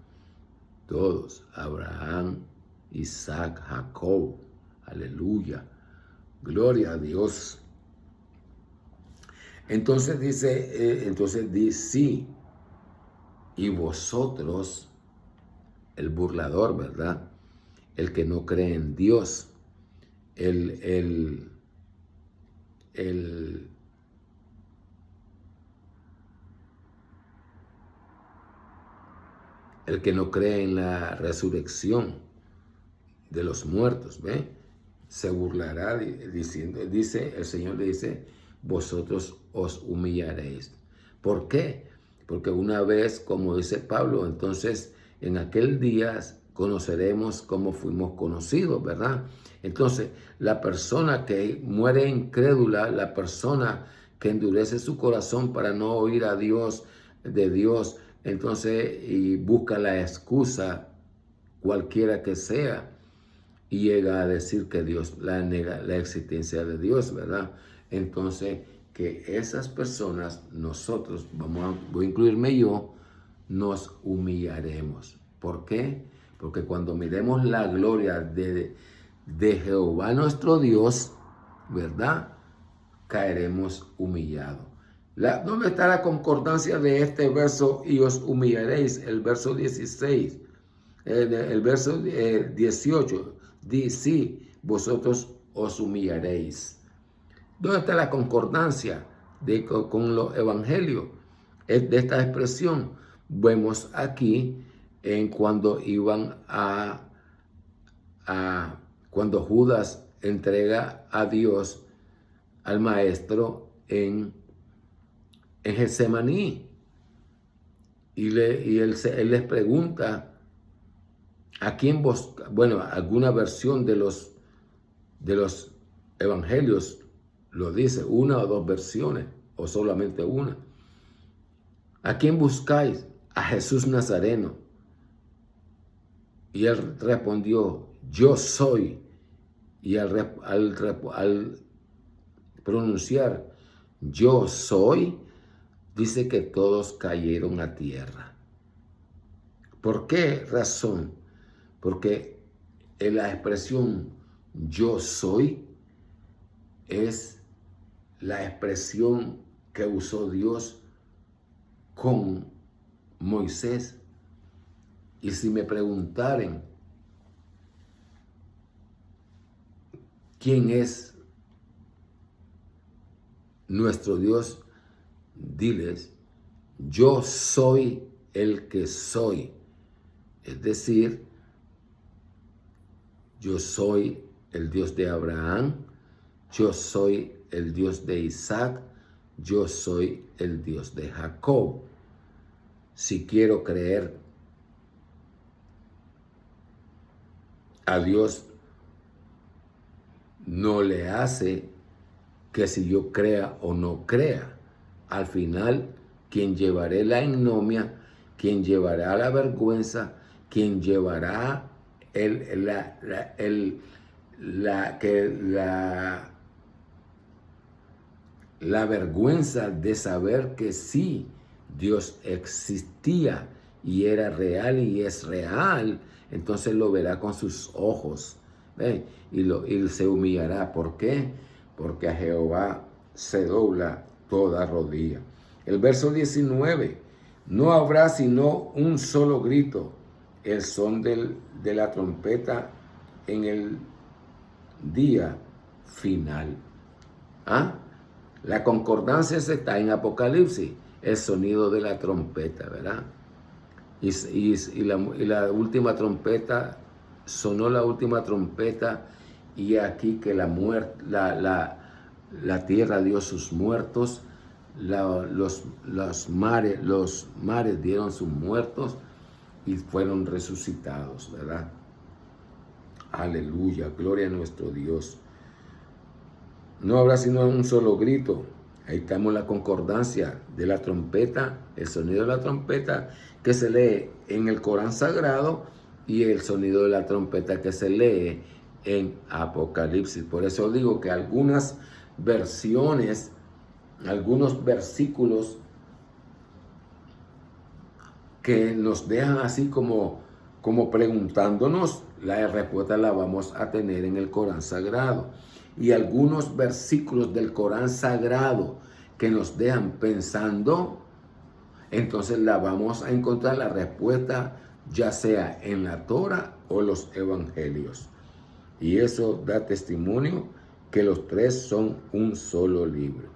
Todos, Abraham, Isaac, Jacob, aleluya, gloria a Dios. Entonces dice sí, y vosotros, el burlador, ¿verdad? El que no cree en Dios, el que no cree en la resurrección de los muertos, ¿ve? Se burlará diciendo, el Señor le dice, vosotros os humillaréis. ¿Por qué? Porque una vez, como dice Pablo, entonces en aquel día conoceremos cómo fuimos conocidos, ¿verdad? Entonces, la persona que muere incrédula, la persona que endurece su corazón para no oír a Dios, de Dios, entonces, y busca la excusa, cualquiera que sea, y llega a decir que Dios la nega, la existencia de Dios, ¿verdad? Entonces, que esas personas, nosotros, voy a incluirme yo, nos humillaremos. ¿Por qué? Porque cuando miremos la gloria de Jehová nuestro Dios, ¿verdad? Caeremos humillados. ¿Dónde está la concordancia de este verso? Y os humillaréis, el verso 16. El verso 18 dice, sí, vosotros os humillaréis. ¿Dónde está la concordancia con los evangelios de esta expresión? Vemos aquí en cuando iban cuando Judas entrega a Dios, al maestro, en Getsemaní. Y él les pregunta, ¿a quién busca? Bueno, alguna versión de los evangelios lo dice, una o dos versiones, o solamente una. ¿A quién buscáis? A Jesús Nazareno. Y él respondió, yo soy. Y al pronunciar yo soy, dice que todos cayeron a tierra. ¿Por qué razón? Porque en la expresión yo soy es la expresión que usó Dios con Moisés. Y si me preguntaren quién es nuestro Dios, diles, yo soy el que soy. Es decir, yo soy el Dios de Abraham, yo soy el Dios de Isaac, yo soy el Dios de Jacob. Si quiero creer a Dios, no le hace que si yo crea o no crea. Al final, quien llevará la ignominia, quien llevará la vergüenza, quien llevará la vergüenza de saber que sí, Dios existía y era real y es real, entonces lo verá con sus ojos, ¿ve? Y se humillará. ¿Por qué? Porque a Jehová se dobla toda rodilla. El verso 19, no habrá sino un solo grito, el son de la trompeta en el día final. ¿Ah? La concordancia está en Apocalipsis, el sonido de la trompeta, ¿verdad? y la última trompeta, sonó la última trompeta, y aquí que la tierra dio sus muertos, los mares dieron sus muertos y fueron resucitados, ¿verdad? Aleluya, gloria a nuestro Dios. No habrá sino un solo grito. Ahí estamos la concordancia de la trompeta, el sonido de la trompeta que se lee en el Corán Sagrado y el sonido de la trompeta que se lee en Apocalipsis. Por eso digo que algunas versiones, algunos versículos que nos dejan así como preguntándonos, la respuesta la vamos a tener en el Corán Sagrado. Y algunos versículos del Corán Sagrado que nos dejan pensando, entonces la vamos a encontrar la respuesta ya sea en la Torah o los Evangelios. Y eso da testimonio que los tres son un solo libro.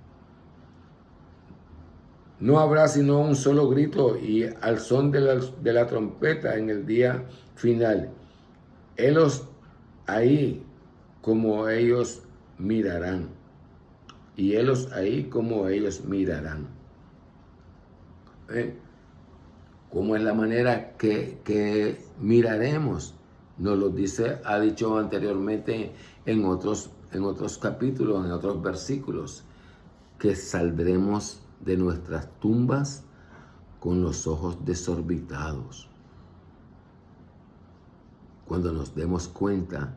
No habrá sino un solo grito y al son de la trompeta en el día final. Helos ahí como ellos mirarán. Y helos ahí como ellos mirarán. ¿Cómo es la manera que miraremos? Nos lo ha dicho anteriormente en otros capítulos, en otros versículos, que saldremos de nuestras tumbas con los ojos desorbitados. Cuando nos demos cuenta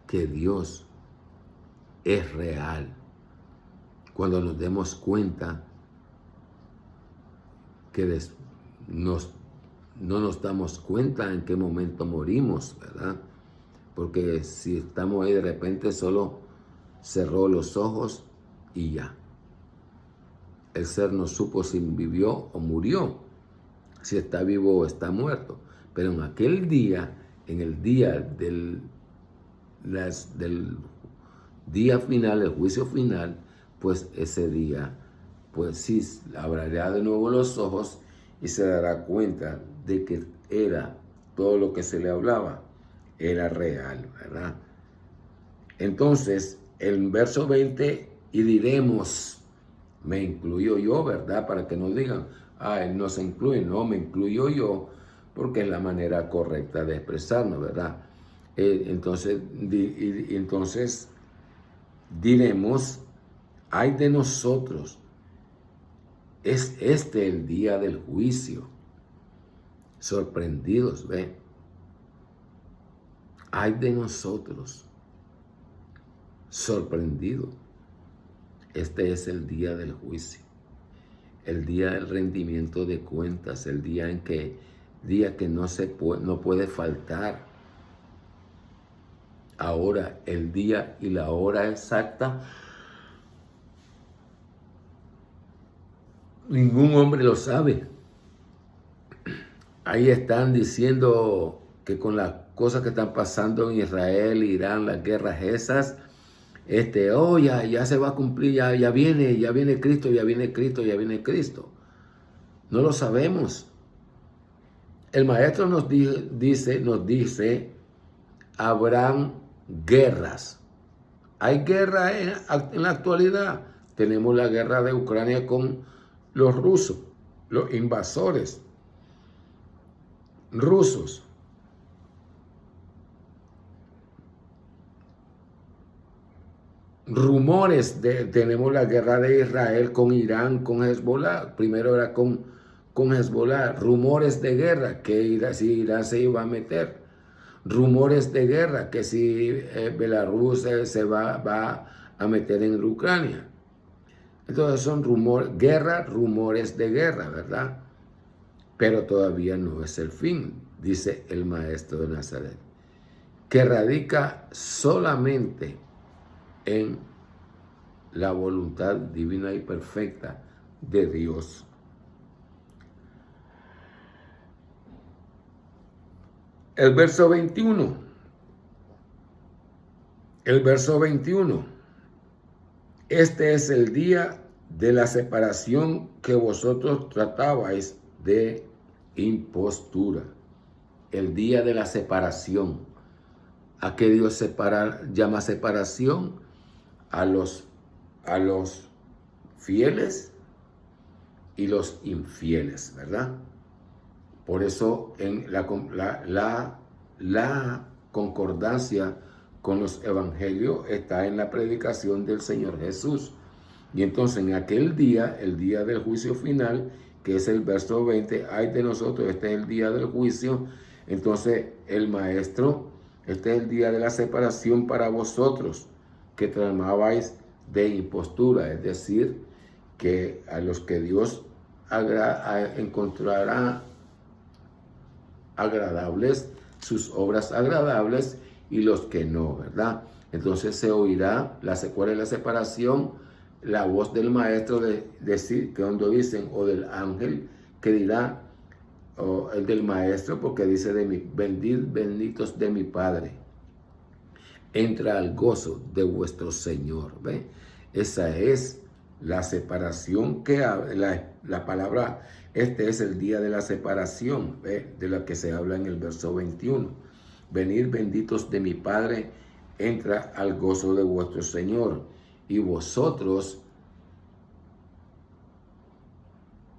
que Dios es real. Cuando nos demos cuenta que no nos damos cuenta en qué momento morimos, ¿verdad? Porque si estamos ahí de repente solo cerró los ojos y ya. El ser no supo si vivió o murió, si está vivo o está muerto. Pero en aquel día, en el día del día final, el juicio final, pues ese día, pues sí, abrirá de nuevo los ojos y se dará cuenta de que era todo lo que se le hablaba, era real, ¿verdad? Entonces, el verso 20, y diremos, me incluyo yo, ¿verdad? Para que no digan, él no se incluye, no, me incluyo yo, porque es la manera correcta de expresarnos, ¿verdad? Entonces diremos, ay de nosotros, es este el día del juicio. Sorprendidos, ¿ve? Ay de nosotros, sorprendidos. Este es el día del juicio, el día del rendimiento de cuentas, el día que no puede faltar. Ahora, el día y la hora exacta, ningún hombre lo sabe. Ahí están diciendo que con las cosas que están pasando en Israel, Irán, las guerras esas, ya se va a cumplir, ya viene Cristo, ya viene Cristo, ya viene Cristo. No lo sabemos. El maestro nos dice, habrán guerras. Hay guerra en la actualidad. Tenemos la guerra de Ucrania con los rusos, los invasores rusos. Rumores tenemos la guerra de Israel con Irán, con Hezbollah. Primero era con Hezbollah. Rumores de guerra, que si Irán se iba a meter. Rumores de guerra, que si Belarus se va a meter en Ucrania. Entonces son rumores de guerra, ¿verdad? Pero todavía no es el fin, dice el maestro de Nazaret, que radica solamente en la voluntad divina y perfecta de Dios. El verso 21. Este es el día de la separación que vosotros tratabais de impostura. El día de la separación. ¿A qué Dios llama separación? A los fieles y los infieles, ¿verdad? Por eso en la concordancia con los evangelios está en la predicación del Señor Jesús. Y entonces en aquel día, el día del juicio final, que es el verso 20, ay de nosotros, este es el día del juicio. Entonces el maestro, este es el día de la separación para vosotros, que tramabais de impostura, es decir, que a los que Dios encontrará agradables, sus obras agradables, y los que no, ¿verdad? Entonces se oirá la secuela de la separación, la voz del maestro de decir, que cuando dicen, o del ángel, que dirá, o el del maestro, porque dice de mí, benditos de mi Padre, entra al gozo de vuestro Señor. ¿Ve? Esa es la separación que la palabra, este es el día de la separación, ¿ve? De la que se habla en el verso 21. Venid benditos de mi Padre, entra al gozo de vuestro Señor. Y vosotros,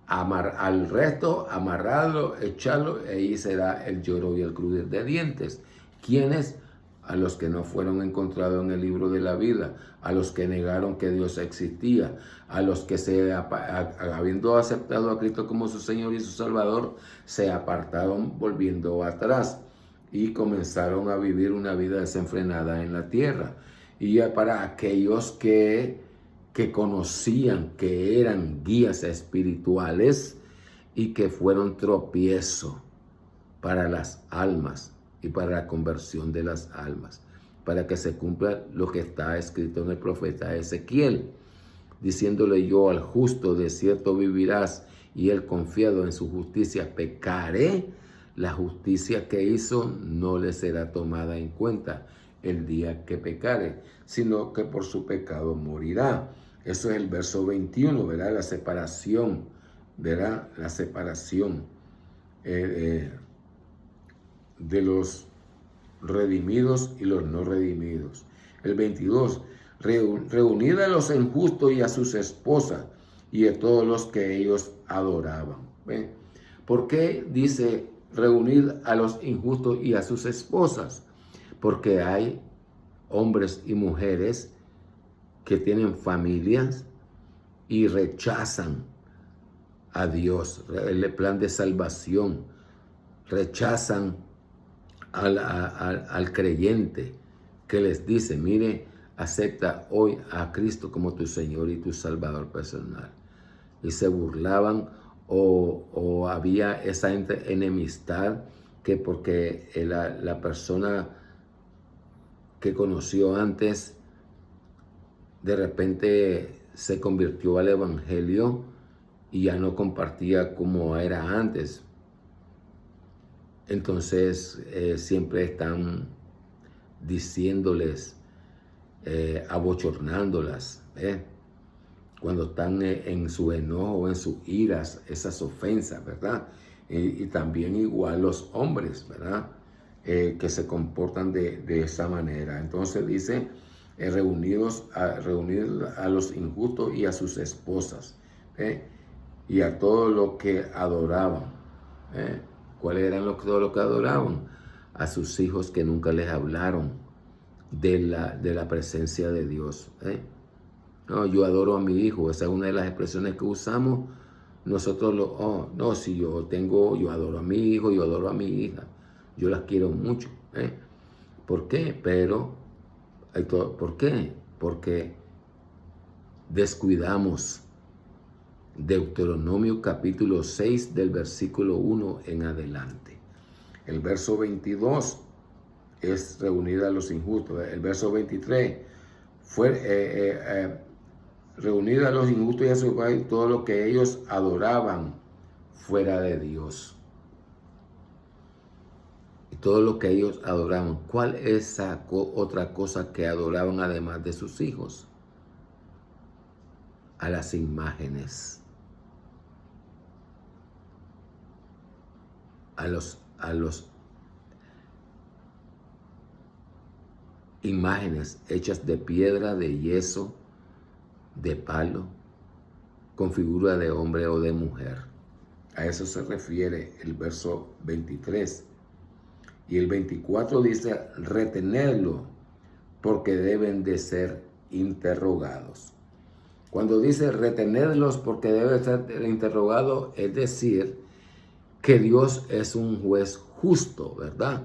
al resto, amarradlo, echarlo, y ahí será el lloro y el crujir de dientes. ¿Quiénes? A los que no fueron encontrados en el libro de la vida, a los que negaron que Dios existía, a los que habiendo aceptado a Cristo como su Señor y su Salvador, se apartaron volviendo atrás y comenzaron a vivir una vida desenfrenada en la tierra. Y para aquellos que conocían que eran guías espirituales y que fueron tropiezo para las almas y para la conversión de las almas, para que se cumpla lo que está escrito en el profeta Ezequiel, diciéndole yo al justo, de cierto vivirás, y él confiado en su justicia pecaré, la justicia que hizo no le será tomada en cuenta el día que pecare, sino que por su pecado morirá. Eso es el verso 21, ¿verdad? La separación, ¿verdad? La separación de los redimidos y los no redimidos. El 22, reunid a los injustos y a sus esposas y a todos los que ellos adoraban. ¿Ven? ¿Por qué dice reunid a los injustos y a sus esposas? Porque hay hombres y mujeres que tienen familias y rechazan a Dios, el plan de salvación, rechazan al creyente que les dice, mire, acepta hoy a Cristo como tu Señor y tu Salvador personal. Y se burlaban o había esa enemistad que porque la persona que conoció antes de repente se convirtió al evangelio y ya no compartía como era antes. Entonces siempre están diciéndoles, abochornándolas, cuando están en su enojo, en sus iras, esas ofensas, ¿verdad? Y también igual los hombres, ¿verdad? Que se comportan de esa manera. Entonces dice, reunir a los injustos y a sus esposas, y a todos los que adoraban. ¿Cuáles eran todos los que adoraban? A sus hijos que nunca les hablaron de la presencia de Dios. No, yo adoro a mi hijo, esa es una de las expresiones que usamos nosotros. No, si yo adoro a mi hijo, yo adoro a mi hija, yo las quiero mucho. ¿Por qué? ¿Por qué? Porque descuidamos Deuteronomio capítulo 6 del versículo 1 en adelante. El verso 22 es reunir a los injustos. El verso 23 fue reunir a los injustos y a su padre, todo lo que ellos adoraban fuera de Dios. Y todo lo que ellos adoraban. ¿Cuál es esa otra cosa que adoraban además de sus hijos? A las imágenes. a los imágenes hechas de piedra, de yeso, de palo, con figura de hombre o de mujer. A eso se refiere el verso 23. Y el 24 dice, retenerlo, porque deben de ser interrogados. Cuando dice retenerlos porque deben ser interrogados, es decir, que Dios es un juez justo, ¿verdad?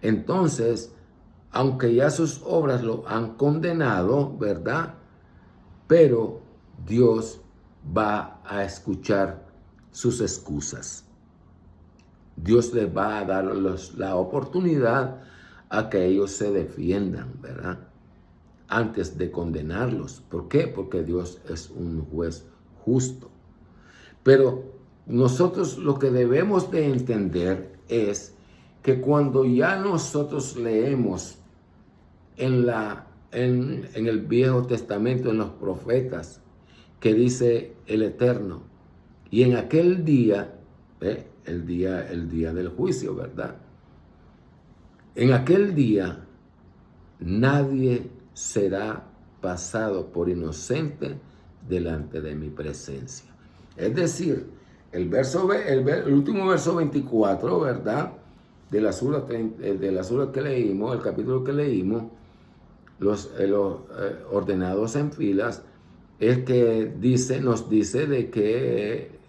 Entonces, aunque ya sus obras lo han condenado, ¿verdad? Pero Dios va a escuchar sus excusas. Dios les va a dar la oportunidad a que ellos se defiendan, ¿verdad? Antes de condenarlos. ¿Por qué? Porque Dios es un juez justo. Pero nosotros lo que debemos de entender es que cuando ya nosotros leemos en el Viejo Testamento, en los profetas, que dice el Eterno, y en aquel día, el día del juicio, ¿verdad? En aquel día nadie será pasado por inocente delante de mi presencia. Es decir, el último verso 24, ¿verdad? De la sura que leímos, el capítulo que leímos, los ordenados en filas, es que nos dice de que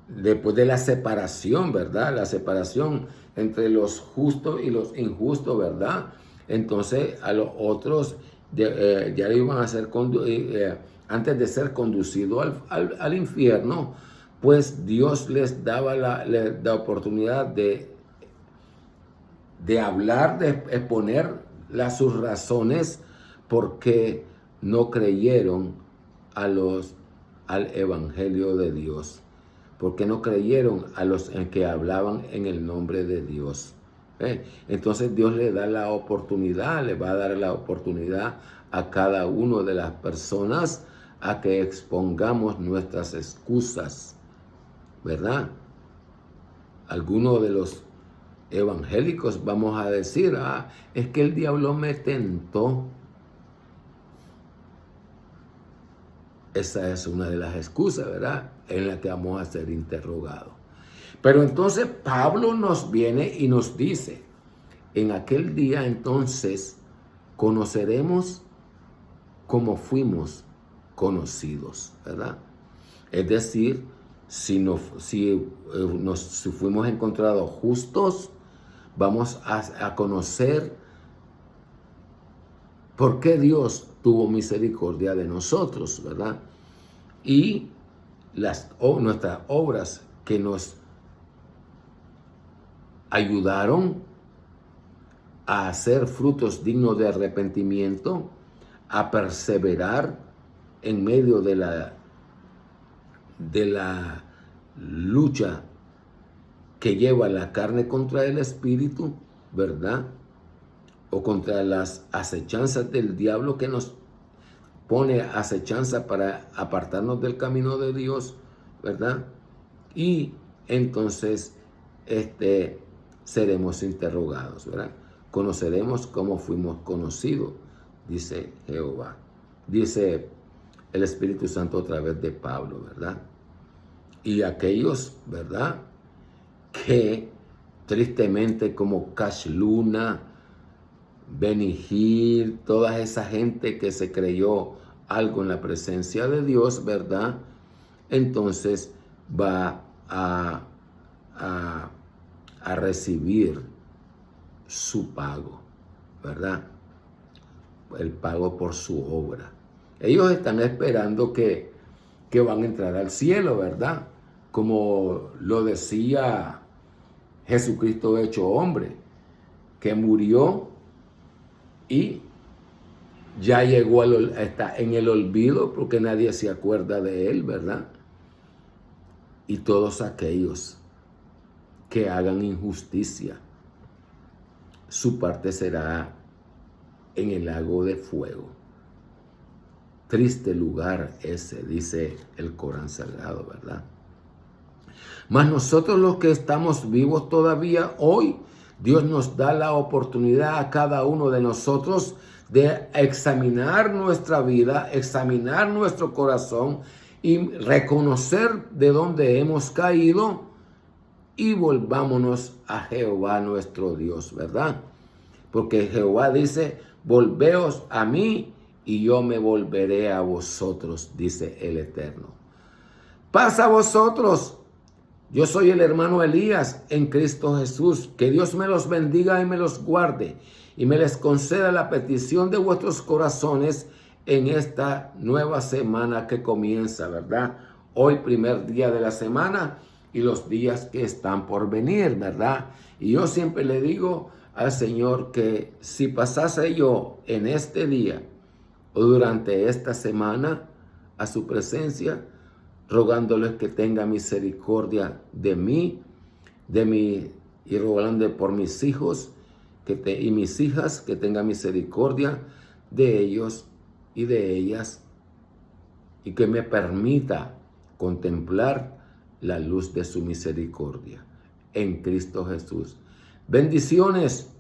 después de la separación, ¿verdad? La separación entre los justos y los injustos, ¿verdad? Entonces a los otros ya iban a ser antes de ser conducidos al infierno, pues Dios les daba la oportunidad de hablar, de exponer sus razones porque no creyeron al Evangelio de Dios, porque no creyeron a los que hablaban en el nombre de Dios. Entonces Dios le da la oportunidad, le va a dar la oportunidad a cada una de las personas a que expongamos nuestras excusas, ¿verdad? Algunos de los evangélicos vamos a decir, es que el diablo me tentó. Esa es una de las excusas, ¿verdad? En la que vamos a ser interrogados. Pero entonces Pablo nos viene y nos dice, en aquel día entonces conoceremos como fuimos conocidos, ¿verdad? Es decir, si fuimos encontrados justos, vamos a conocer por qué Dios tuvo misericordia de nosotros, ¿verdad? Y nuestras obras que nos ayudaron a hacer frutos dignos de arrepentimiento, a perseverar en medio de la lucha que lleva la carne contra el espíritu, ¿verdad? O contra las acechanzas del diablo que nos pone acechanza para apartarnos del camino de Dios, ¿verdad? Y entonces seremos interrogados, ¿verdad? Conoceremos cómo fuimos conocidos, dice Jehová. Dice el Espíritu Santo a través de Pablo, ¿verdad? Y aquellos, ¿verdad? Que tristemente como Cash Luna, Benny Hill, toda esa gente que se creyó algo en la presencia de Dios, ¿verdad? Entonces va a recibir su pago, ¿verdad? El pago por su obra. Ellos están esperando que van a entrar al cielo, ¿verdad? Como lo decía Jesucristo hecho hombre, que murió y ya llegó está en el olvido porque nadie se acuerda de él, ¿verdad? Y todos aquellos que hagan injusticia, su parte será en el lago de fuego. triste lugar ese, dice el Corán Sagrado, ¿verdad? Mas nosotros los que estamos vivos todavía hoy, Dios nos da la oportunidad a cada uno de nosotros de examinar nuestra vida, examinar nuestro corazón y reconocer de dónde hemos caído y volvámonos a Jehová nuestro Dios, ¿verdad? Porque Jehová dice, volveos a mí y yo me volveré a vosotros, dice el Eterno. Paz a vosotros. Yo soy el hermano Elías en Cristo Jesús. Que Dios me los bendiga y me los guarde y me les conceda la petición de vuestros corazones en esta nueva semana que comienza, ¿verdad? Hoy, primer día de la semana y los días que están por venir, ¿verdad? Y yo siempre le digo al Señor que si pasase yo en este día o durante esta semana a su presencia, rogándoles que tenga misericordia de mí, y rogando por mis hijos y mis hijas, que tenga misericordia de ellos y de ellas, y que me permita contemplar la luz de su misericordia en Cristo Jesús. Bendiciones